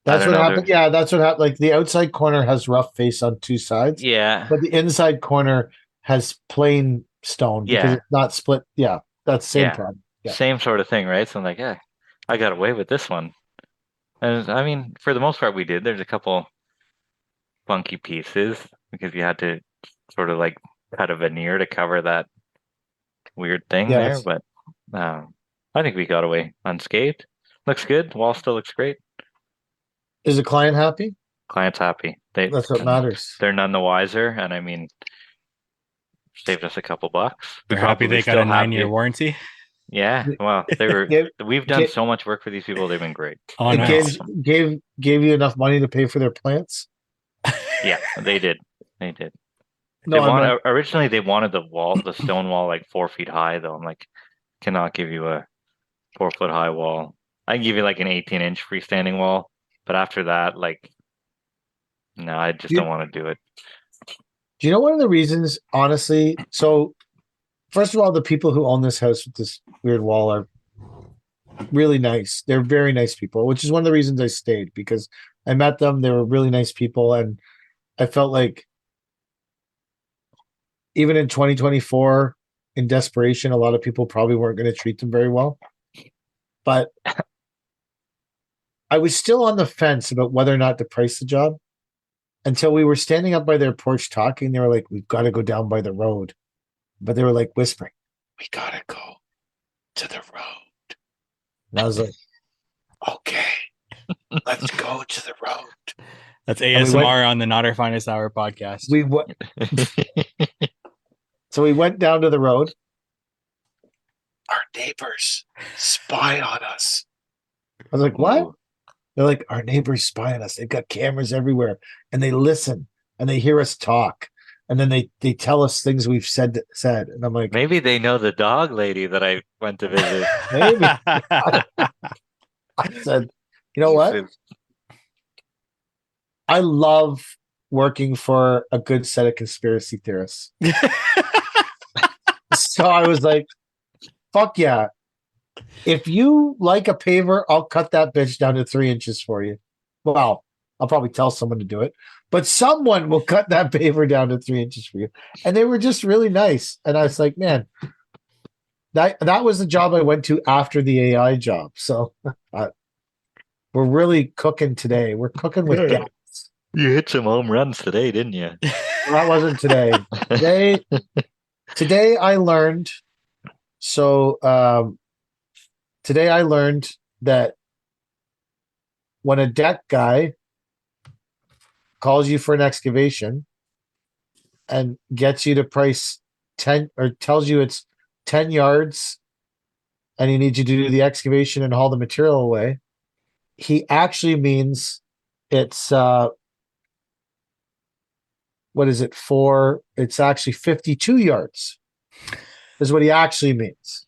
That's don't what know, happened. Yeah, that's what happened. Like the outside corner has rough face on two sides, Yeah. but the inside corner has plain stone because Yeah. it's not split. Yeah, that's the same Yeah. problem. Yeah. Same sort of thing, right? So I'm like, yeah, I got away with this one. And I mean, for the most part, we did. There's a couple funky pieces because you had to sort of like cut a veneer to cover that weird thing there. Yes. But I think we got away unscathed. Looks good. Wall still looks great. Is the client happy? Client's happy. That's what matters. They're none the wiser, and I mean, saved us a couple bucks. They're happy they got a 9-year warranty. Yeah, well, we've done so much work for these people. They've been great. Oh, It nice. gave you enough money to pay for their plants? Yeah, they did. They did. No, Originally they wanted the stone wall like 4 feet high though. I'm like, cannot give you a 4 foot high wall. I can give you like an 18-inch freestanding wall, but after that, like, no, I just don't want to do it. Do you know one of the reasons, honestly? So, first of all, the people who own this house with this weird wall are really nice. They're very nice people, which is one of the reasons I stayed, because I met them. They were really nice people, and I felt like even in 2024, in desperation, a lot of people probably weren't going to treat them very well. But I was still on the fence about whether or not to price the job until we were standing up by their porch talking. They were like, we've got to go down by the road. But they were like whispering, we got to go to the road. And I was like, okay, let's go to the road. That's ASMR on the Not Our Finest Hour podcast. So we went down to the road. Our neighbors spy on us. I was like, what? Ooh. They're like, our neighbors spy on us. They've got cameras everywhere, and they listen and they hear us talk, and then they tell us things we've said. And I'm like, maybe they know the dog lady that I went to visit. Maybe. I said, you know what? I love working for a good set of conspiracy theorists. So I was like, Fuck yeah. If you like a paver, I'll cut that bitch down to 3 inches for you. Well, I'll probably tell someone to do it, but someone will cut that paver down to 3 inches for you. And they were just really nice. And I was like, man, that was the job I went to after the AI job. So we're really cooking today. We're cooking with gas. You hit some home runs today, didn't you? Well, that wasn't today. Today I learned. So today I learned that when a deck guy calls you for an excavation and gets you to price 10 or tells you it's 10 yards and he needs you to do the excavation and haul the material away, he actually means it's what is it for? It's actually 52 yards is what he actually means.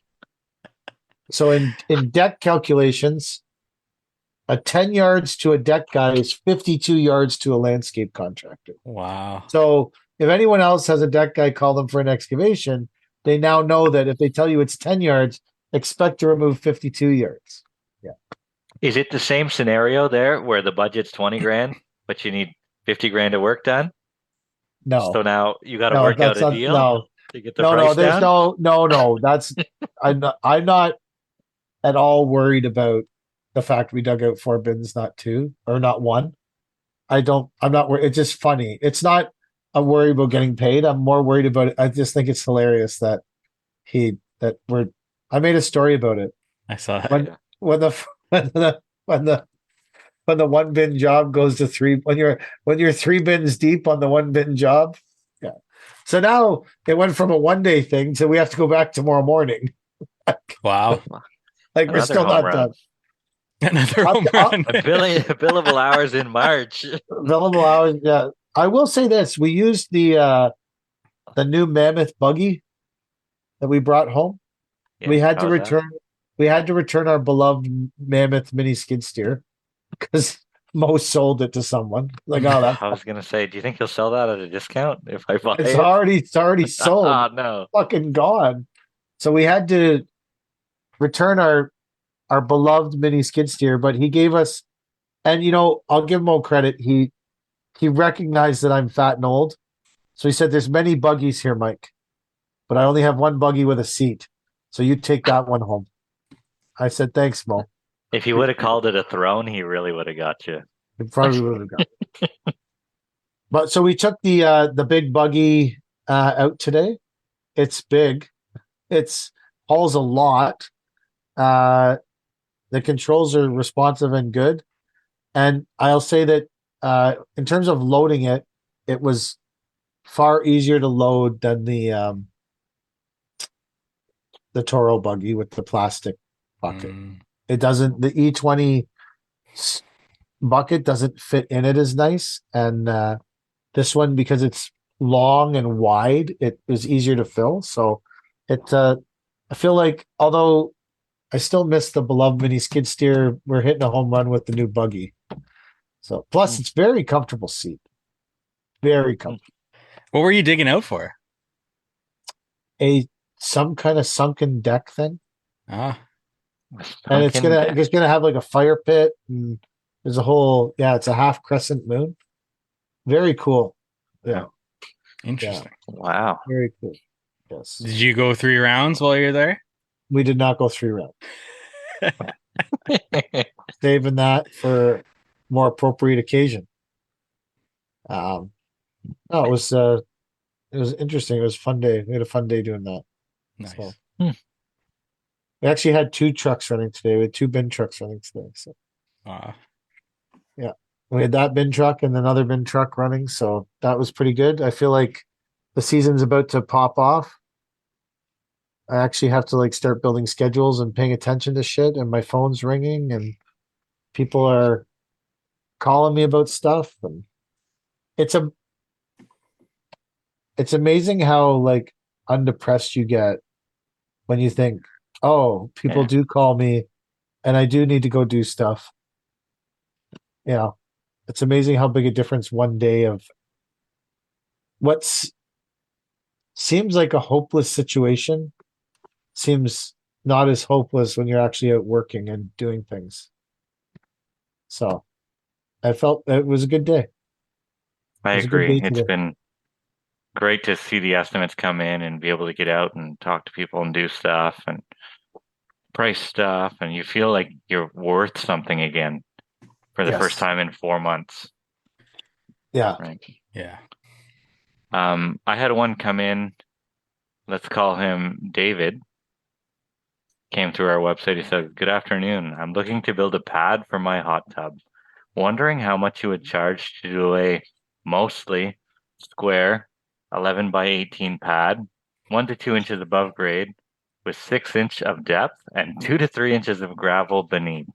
So in deck calculations, a 10 yards to a deck guy is 52 yards to a landscape contractor. Wow. So if anyone else has a deck guy call them for an excavation, they now know that if they tell you it's 10 yards, expect to remove 52 yards. Yeah. Is it the same scenario there where the budget's 20 grand, but you need 50 grand of work done? No. So now you got to No, work out that's a not, deal no. to get the No, price there's down? no. That's I'm not at all worried about the fact we dug out 4 bins, not 2 or not 1. I'm not worried. It's just funny. It's not a worry about getting paid. I'm more worried about it. I just think it's hilarious that I made a story about it. I saw that. When the 1 bin job goes to 3, when you're 3 bins deep on the 1 bin job. Yeah. So now it went from a 1-day thing to we have to go back tomorrow morning. Wow. Like we're Another still home not run. done. Another I'll- home I'll- run. Billable hours in March. Available hours. Yeah. I will say this. We used the new Mammoth buggy that we brought home. Yeah, we had to how's that? return our beloved Mammoth mini skid steer because Mo sold it to someone. Like, oh, I was gonna say, do you think he'll sell that at a discount if I buy it's it? already sold. Oh no. Fucking gone. So we had to return our beloved mini skid steer, but he gave us, and I'll give Mo credit. He recognized that I'm fat and old. So he said, there's many buggies here, Mike, but I only have 1 buggy with a seat. So you take that one home. I said, thanks, Mo. If he would have called it a throne, he really would have got you. It probably would have gone. But so we took the big buggy out today. It's big. It's hauls a lot. The controls are responsive and good. And I'll say that in terms of loading it, it was far easier to load than the Toro buggy with the plastic bucket. It doesn't, the E20 bucket doesn't fit in it as nice. And this one, because it's long and wide, it is easier to fill. So I feel like, although I still miss the beloved mini skid steer, we're hitting a home run with the new buggy. So plus it's very comfortable seat. Very comfortable. What were you digging out for? Some kind of sunken deck thing. Ah, And it's gonna have like a fire pit and there's a whole it's a half crescent moon. Very cool. Yeah. interesting. Wow. Very cool. Yes. Did you go 3 rounds while you're there? We did not go 3 rounds. Saving that for more appropriate occasion. No, it was interesting. It was a fun day. We had a fun day doing that. Nice. So, we actually had 2 trucks running today. We had 2 bin trucks running today. So Wow. we had that bin truck and another bin truck running. So that was pretty good. I feel like the season's about to pop off. I actually have to start building schedules and paying attention to shit, and my phone's ringing and people are calling me about stuff, and it's amazing how undepressed you get when you think, oh, people do call me and I do need to go do stuff. It's amazing how big a difference one day of what seems like a hopeless situation seems not as hopeless when you're actually out working and doing things. So I felt it was a good day. I It was a good agree. day It's today. been great to see the estimates come in and be able to get out and talk to people and do stuff and price stuff, and you feel like you're worth something again for the first Yes. time in 4 months. Yeah. Right. Yeah. I had one come in. Let's call him David. Came through our website. He said, "Good afternoon. I'm looking to build a pad for my hot tub. Wondering how much you would charge to do a mostly square 11 by 18 pad, 1 to 2 inches above grade, with 6 inch of depth and 2 to 3 inches of gravel beneath.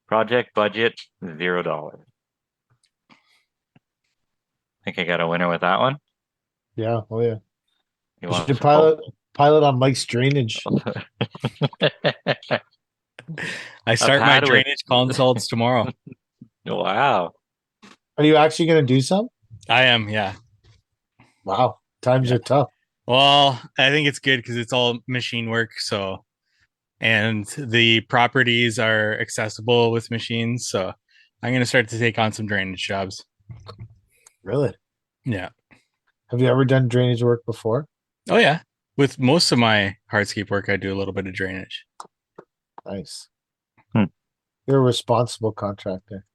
Project budget $0." Think I got a winner with that one. Yeah. Oh yeah. You You want should some full- pilot on Mike's drainage. I start my pad with- drainage consults tomorrow. Wow. Are you actually going to do some? I am, yeah. Wow. Times Yeah. are tough. Well, I think it's good because it's all machine work. So, and the properties are accessible with machines. So, I'm going to start to take on some drainage jobs. Really? Yeah. Have you ever done drainage work before? Oh, yeah. With most of my hardscape work, I do a little bit of drainage. Nice. Hmm. You're a responsible contractor.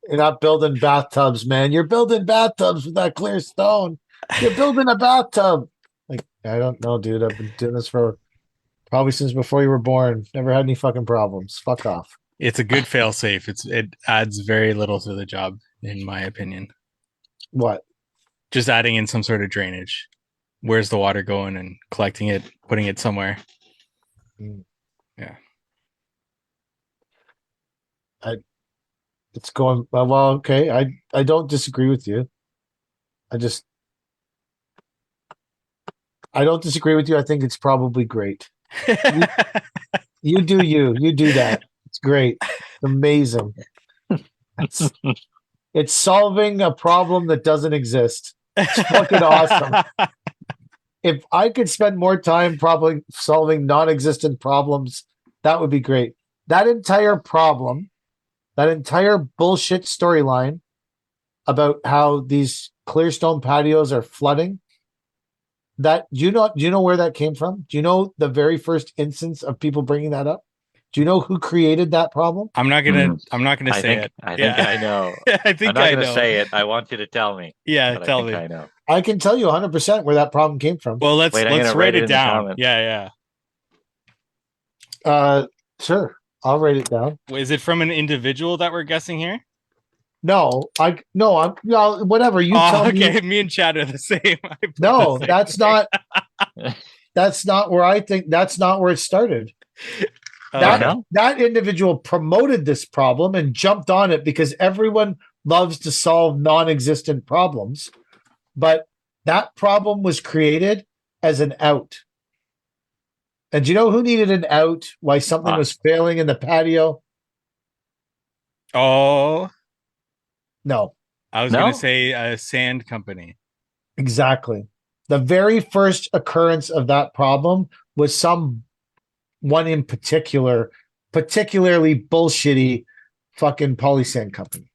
You're not building bathtubs, man. You're building bathtubs with that clear stone. You're building a bathtub. Like, I don't know, dude. I've been doing this for probably since before you were born. Never had any fucking problems. Fuck off. It's a good fail safe. It adds very little to the job, in my opinion. What? Just adding in some sort of drainage. Where's the water going and collecting it, putting it somewhere. Mm. Yeah. It's going well. Okay, I don't disagree with you. I don't disagree with you. I think it's probably great. You do you. You do that. It's great. Amazing. It's solving a problem that doesn't exist. It's fucking awesome. If I could spend more time probably solving non-existent problems, that would be great. That entire problem, that entire bullshit storyline about how these clearstone patios are flooding, do you know where that came from? Do you know the very first instance of people bringing that up? Do you know who created that problem? I'm not gonna say it. I think I know. I think I'm not I going to know. say it. I want you to tell me. Yeah, But tell I think me. I know. I can tell you 100% where that problem came from. Well, let's Wait, I'm gonna write write it it in the down. comments. Yeah. Sure. I'll write it down. Is it from an individual that we're guessing here? No, whatever. You tell okay. me. Me and Chad are the same. No, that's not where I think that's not where it started. That individual promoted this problem and jumped on it because everyone loves to solve non-existent problems. But that problem was created as an out. And do you know who needed an out? Why something was failing in the patio? Oh, No. I was going to say a sand company. Exactly. The very first occurrence of that problem was some one in particularly bullshitty fucking polysand company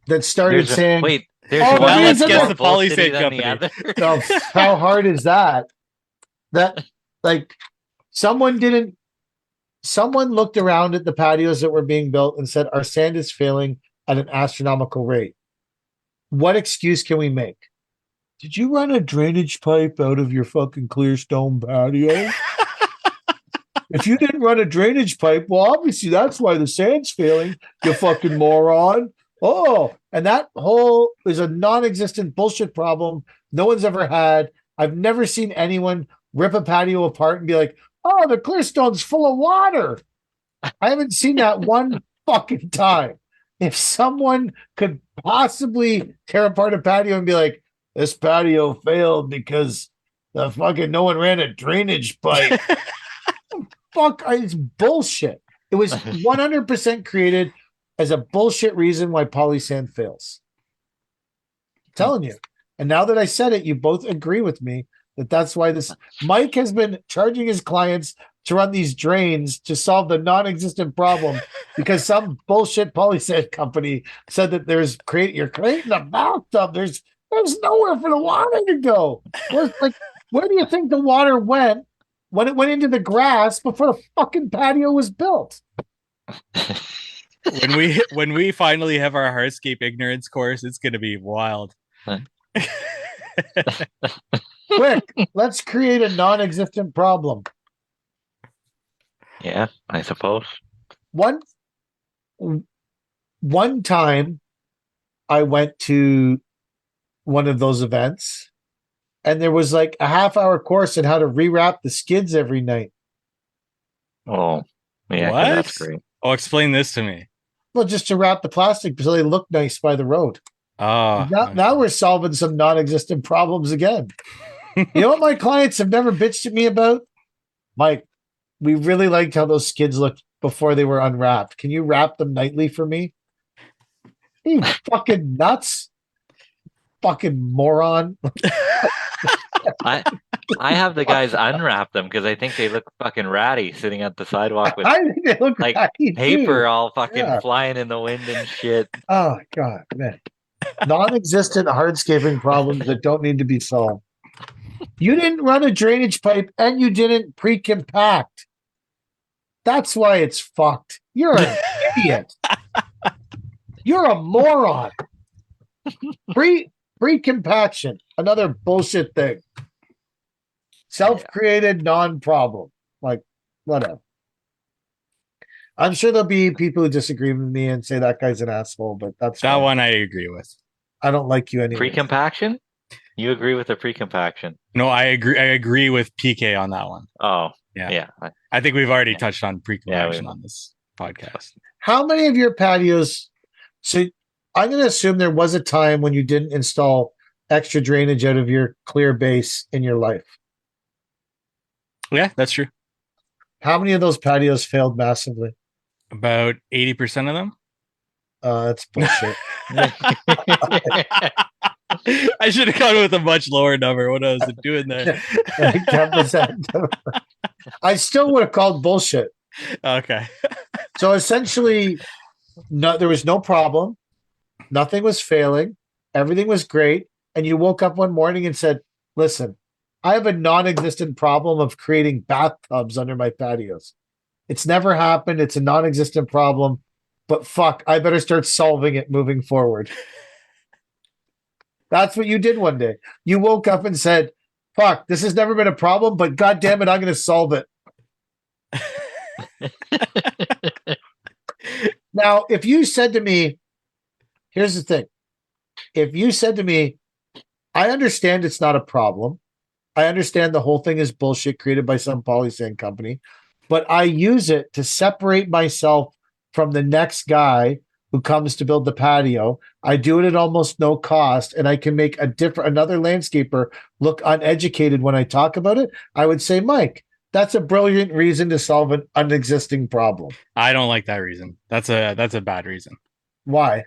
that started saying, there's "Oh, one let's that's guess more the bullshitty polysand than the company." other. No, how hard is that? That like someone looked around at the patios that were being built and said, our sand is failing at an astronomical rate. What excuse can we make? Did you run a drainage pipe out of your fucking clear stone patio? If you didn't run a drainage pipe, well, obviously that's why the sand's failing, you fucking moron. Oh, and that whole is a non-existent bullshit problem no one's ever had. I've never seen anyone rip a patio apart and be like, oh, the clear stone's full of water. I haven't seen that one fucking time. If someone could possibly tear apart a patio and be like, this patio failed because the fucking no one ran a drainage pipe. It's bullshit. It was 100% created as a bullshit reason why polysand fails. I'm telling you. And now that I said it, you both agree with me That's why this Mike has been charging his clients to run these drains to solve the non-existent problem because some bullshit polysand company said that you're creating a bathtub. There's nowhere for the water to go. Where do you think the water went when it went into the grass before the fucking patio was built? When we finally have our hardscape ignorance course, it's gonna be wild. Quick, let's create a non-existent problem. Yeah, I suppose. One time I went to one of those events and there was like a half-hour course on how to rewrap the skids every night. Oh, yeah, 'cause What? that's great. Oh, explain this to me. Well, just to wrap the plastic so they look nice by the road. Oh, Now we're solving some non-existent problems again. You know what my clients have never bitched at me about? Mike, we really liked how those skids looked before they were unwrapped. Can you wrap them nightly for me? You fucking nuts. Fucking moron. I have the guys unwrap them because I think they look fucking ratty sitting at the sidewalk with I think they look like ratty, paper too. all fucking Yeah. flying in the wind and shit. Oh, God, man. Non-existent hardscaping problems that don't need to be solved. You didn't run a drainage pipe and you didn't pre-compact. That's why it's fucked. You're an idiot. You're a moron. Pre-compaction, another bullshit thing. Self-created non-problem. Like, whatever. I'm sure there'll be people who disagree with me and say that guy's an asshole, but that's that fine. one I agree with. I don't like you anyway. Pre-compaction? You agree with the pre-compaction? No, I agree. I agree with PK on that one. Oh, Yeah. yeah. I think we've already Yeah. touched on pre-compaction Yeah, on this podcast. How many of your patios? So I'm going to assume there was a time when you didn't install extra drainage out of your clear base in your life. Yeah, that's true. How many of those patios failed massively? About 80% of them. That's bullshit. I should have gone with a much lower number. What I was doing there. Like 10%. I still would have called bullshit. Okay. So essentially, there was no problem. Nothing was failing. Everything was great. And you woke up one morning and said, listen, I have a non-existent problem of creating bathtubs under my patios. It's never happened. It's a non-existent problem. But fuck, I better start solving it moving forward. That's what you did one day. You woke up and said, fuck, this has never been a problem, but God damn it, I'm going to solve it. Now, if you said to me, here's the thing. If you said to me, I understand it's not a problem. I understand the whole thing is bullshit created by some polysand company, but I use it to separate myself from the next guy who comes to build the patio. I do it at almost no cost, and I can make another landscaper look uneducated when I talk about it. I would say, Mike, that's a brilliant reason to solve an unexisting problem. I don't like that reason. That's a bad reason. Why?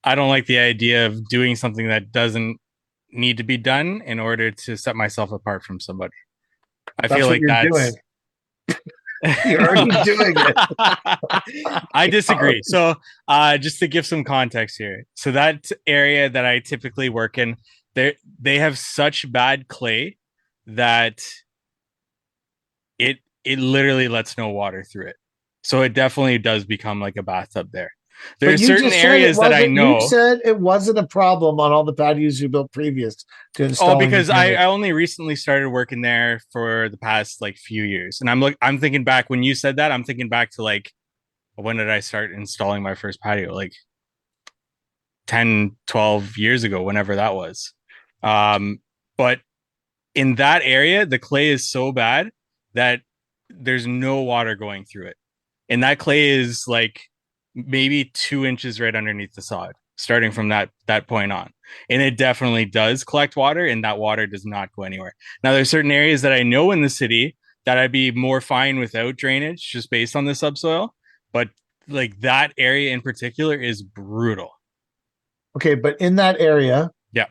I don't like the idea of doing something that doesn't need to be done in order to set myself apart from somebody. I feel like that's you're already doing it. I disagree. So just to give some context here. So that area that I typically work in, they have such bad clay that it literally lets no water through it. So it definitely does become like a bathtub there. There are certain areas that I know. You said it wasn't a problem on all the patios you built previous to installing. Oh, because I only recently started working there for the past like few years. And I'm thinking back when you said that, I'm thinking back to like, when did I start installing my first patio? Like 10, 12 years ago, whenever that was. But in that area, the clay is so bad that there's no water going through it. And that clay is like maybe 2 inches right underneath the sod, starting from that point on. And it definitely does collect water, and that water does not go anywhere. Now, there's certain areas that I know in the city that I'd be more fine without drainage just based on the subsoil. But like that area in particular is brutal. Okay, but in that area, yeah,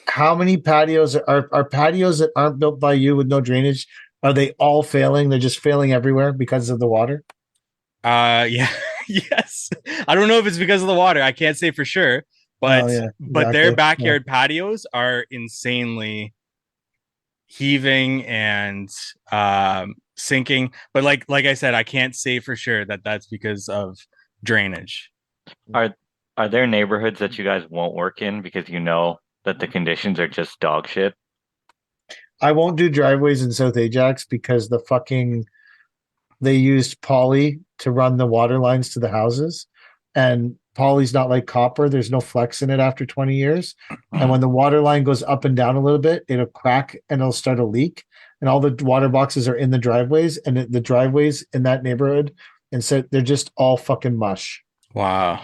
How many patios are patios that aren't built by you with no drainage? Are they all failing? They're just failing everywhere because of the water. Yeah, yes. I don't know if it's because of the water. I can't say for sure, Oh but yeah, their exactly. Yeah. backyard patios are insanely heaving and sinking. But like I said, I can't say for sure that that's because of drainage. Are are there neighborhoods that you guys won't work in because you know that the conditions are just dog shit? I won't do driveways in South Ajax because they used poly to run the water lines to the houses, and poly's not like copper. There's no flex in it after 20 years, and when the water line goes up and down a little bit, it'll crack and it'll start a leak. And all the water boxes are in the driveways, and the driveways in that neighborhood, and so they're just all fucking mush. Wow.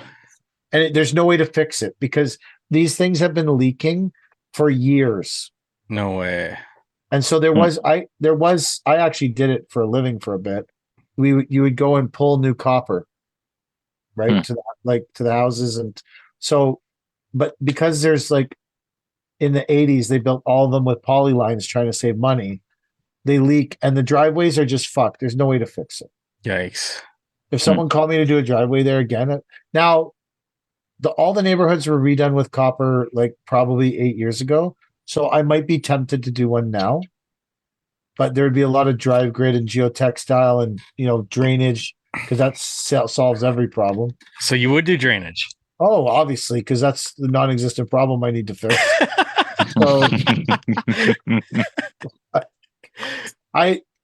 And there's no way to fix it because these things have been leaking for years. No way. And so I actually did it for a living for a bit. You would go and pull new copper, right? Hmm. To the houses. And so, but because there's like in the 80s, they built all of them with poly lines trying to save money. They leak and the driveways are just fucked. There's no way to fix it. Yikes. If someone called me to do a driveway there again, now all the neighborhoods were redone with copper like probably 8 years ago. So I might be tempted to do one now, but there'd be a lot of drive grid and geotextile and drainage because that solves every problem. So you would do drainage? Oh, obviously, because that's the non-existent problem I need to fix.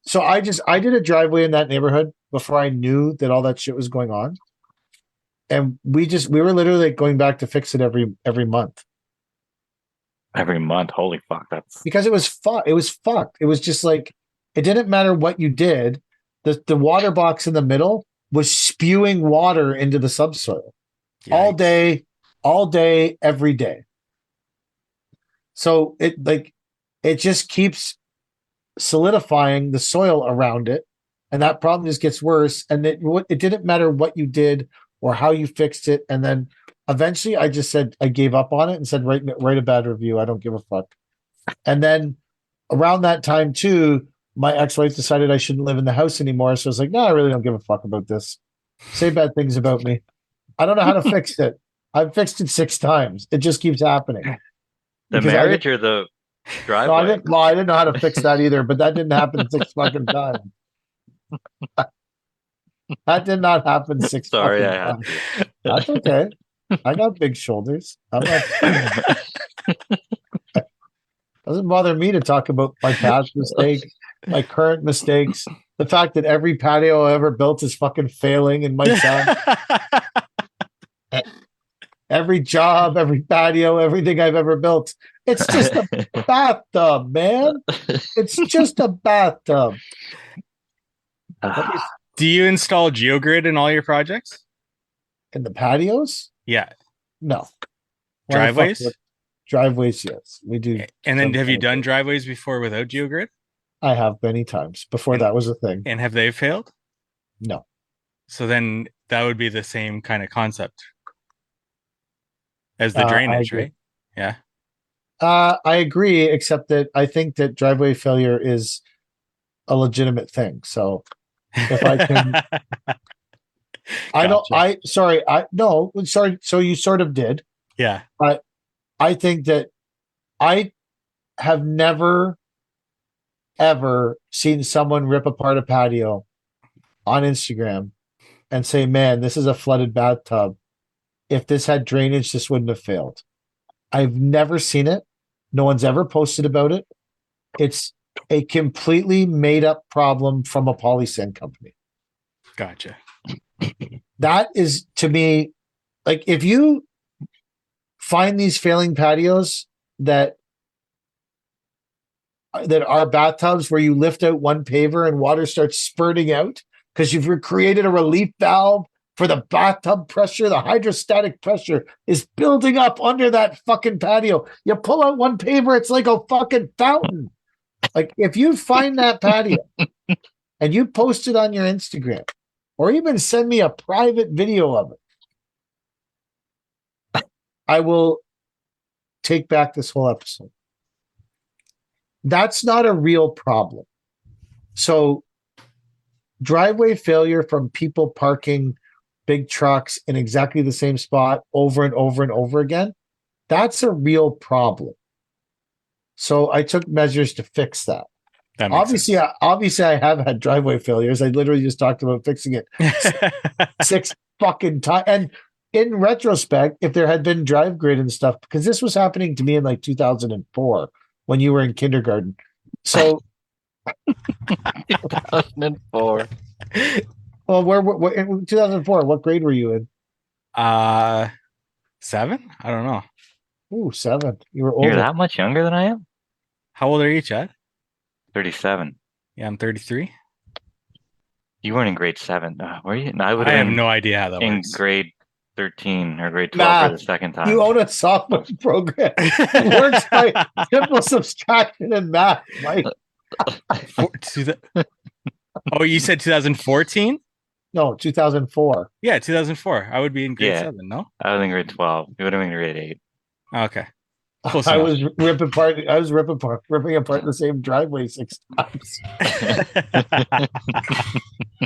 So I did a driveway in that neighborhood before I knew that all that shit was going on, and we were literally like going back to fix it every month. Every month, holy fuck, that's Because it was fucked. It was fucked. It was just like it didn't matter what you did. The water box in the middle was spewing water into the subsoil all Yikes. day, every day. So it just keeps solidifying the soil around it, and that problem just gets worse. And it didn't matter what you did or how you fixed it. And then eventually, I just said I gave up on it and said write a bad review. I don't give a fuck. And then around that time too, my ex-wife decided I shouldn't live in the house anymore. So I was like, no, I really don't give a fuck about this. Say bad things about me. I don't know how to fix it. I've fixed it 6 times. It just keeps happening. the Because marriage or the no, I driveway. didn't. Well, I didn't know how to fix that either. But that didn't happen 6 fucking times. That did not happen six Sorry, fucking I had times. That's okay. I got big shoulders. I'm not. to. Doesn't bother me to talk about my past mistakes, my current mistakes, the fact that every patio I ever built is fucking failing and might die. Every job, every patio, everything I've ever built. It's just a bathtub, man. It's just a bathtub. Do you install GeoGrid in all your projects? In the patios? Yeah. No. Driveways? Driveways, yes. We do. And then have you done driveways before without GeoGrid? I have many times before that was a thing. And have they failed? No. So then that would be the same kind of concept as the drainage, right? Yeah. I agree, except that I think that driveway failure is a legitimate thing. So if I can, I don't, Gotcha. sorry. So you sort of did. Yeah. I think that I have never, ever seen someone rip apart a patio on Instagram and say, man, this is a flooded bathtub. If this had drainage, this wouldn't have failed. I've never seen it. No one's ever posted about it. It's a completely made up problem from a polysand company. Gotcha. That is, to me, like if you find these failing patios that are bathtubs where you lift out one paver and water starts spurting out because you've created a relief valve for the bathtub pressure, the hydrostatic pressure is building up under that fucking patio. You pull out one paver, it's like a fucking fountain. Like if you find that patio and you post it on your Instagram or even send me a private video of it, I will take back this whole episode. That's not a real problem. So driveway failure from people parking big trucks in exactly the same spot over and over and over again, that's a real problem. So I took measures to fix that. That makes sense. Obviously, I have had driveway failures. I literally just talked about fixing it 6 fucking times. And in retrospect, if there had been drive grid and stuff, because this was happening to me in like 2004 when you were in kindergarten. So 2004. Well, where in 2004? What grade were you in? 7? I don't know. Ooh, 7. You were You're older. that much younger than I am? How old are you, Chad? 37. Yeah, I'm 33. You weren't in grade 7. Were you? No, I have no idea how that in works. grade 13 or grade 12 for the second time. You own a software program. It works by simple subtraction and math, Mike. Oh, you said 2014? No, 2004. Yeah, 2004. I would be in grade Yeah. 7, no? I was in grade 12. You would have been in grade 8. Okay. Close I enough. was ripping apart the same driveway 6 times.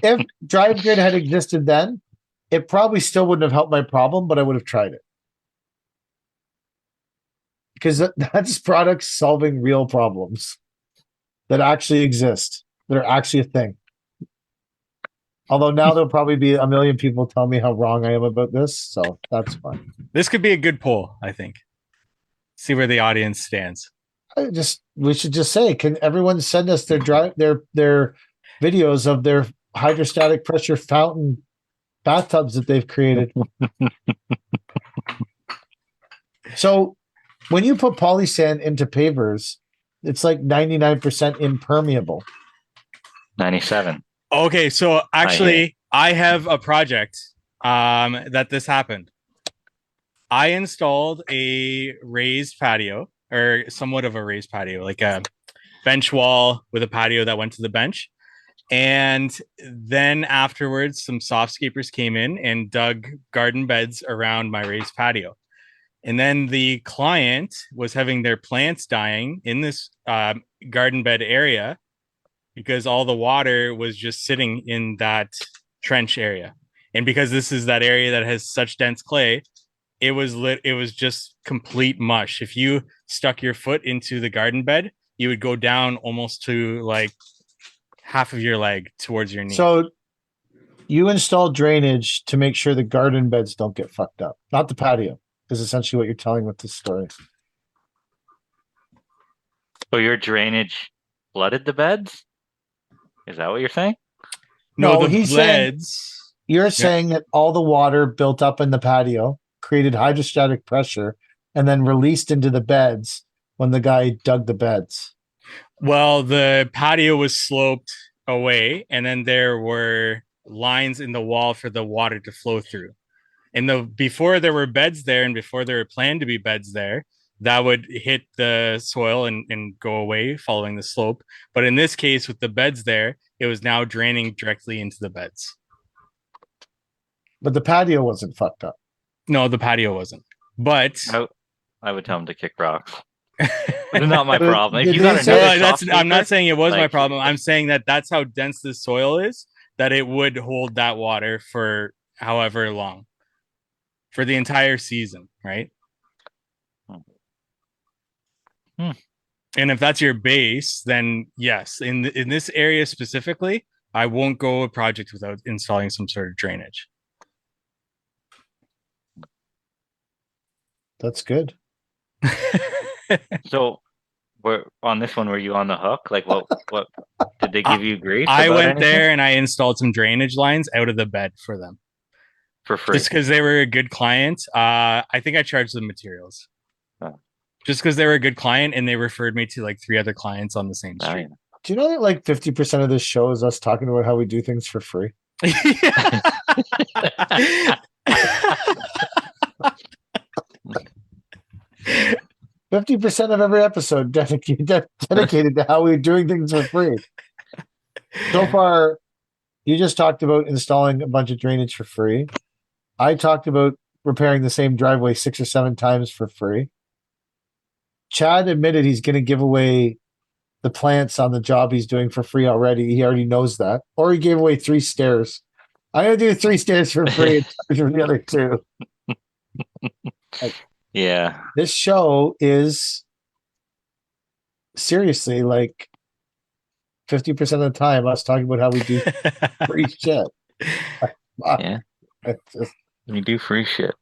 If drive grid had existed then, it probably still wouldn't have helped my problem, but I would have tried it. Because that's products solving real problems that actually exist, that are actually a thing. Although now there'll probably be a million people tell me how wrong I am about this, so that's fine. This could be a good poll, I think. See where the audience stands. We should just say, can everyone send us their videos of their hydrostatic pressure fountain bathtubs that they've created? So when you put polysand into pavers, it's like 99% impermeable. 97. Okay, so actually, I have a project that this happened. I installed a raised patio, or somewhat of a raised patio, like a bench wall with a patio that went to the bench. And then afterwards, some softscapers came in and dug garden beds around my raised patio. And then the client was having their plants dying in this garden bed area because all the water was just sitting in that trench area. And because this is that area that has such dense clay, it was just complete mush. If you stuck your foot into the garden bed, you would go down almost to like half of your leg towards your knee. So you install drainage to make sure the garden beds don't get fucked up, not the patio, is essentially what you're telling with this story. So your drainage flooded the beds? Is that what you're saying? No, he's beds. You're saying that all the water built up in the patio created hydrostatic pressure and then released into the beds when the guy dug the beds. Well, the patio was sloped away, and then there were lines in the wall for the water to flow through. And before there were beds there, and before there were planned to be beds there, that would hit the soil and go away following the slope. But in this case, with the beds there, it was now draining directly into the beds. But the patio wasn't fucked up. No, the patio wasn't. But I would tell him to kick rocks. It's not my problem. If Did you they got say- another I'm not saying it was my like- problem. I'm saying that that's how dense the soil is, that it would hold that water for however long, for the entire season, right? Hmm. And if that's your base, then yes, in this area specifically, I won't go a project without installing some sort of drainage. That's good. So, on this one, were you on the hook? Like, what did they give you grief? I about went anything? there and I installed some drainage lines out of the bed for them. For free. Just because they were a good client. I think I charged them materials. Oh. Just because they were a good client and they referred me to like 3 other clients on the same Oh, street. Do you know that like 50% of this show is us talking about how we do things for free? 50% of every episode dedicated to how we're doing things for free. So far, you just talked about installing a bunch of drainage for free. I talked about repairing the same driveway 6 or 7 times for free. Chad admitted he's going to give away the plants on the job he's doing for free already. He already knows that. Or he gave away 3 stairs. I'm going to do 3 stairs for free and charge for the other 2. Yeah. This show is seriously like 50% of the time us talking about how we do free shit. Yeah. It's just, We do free shit.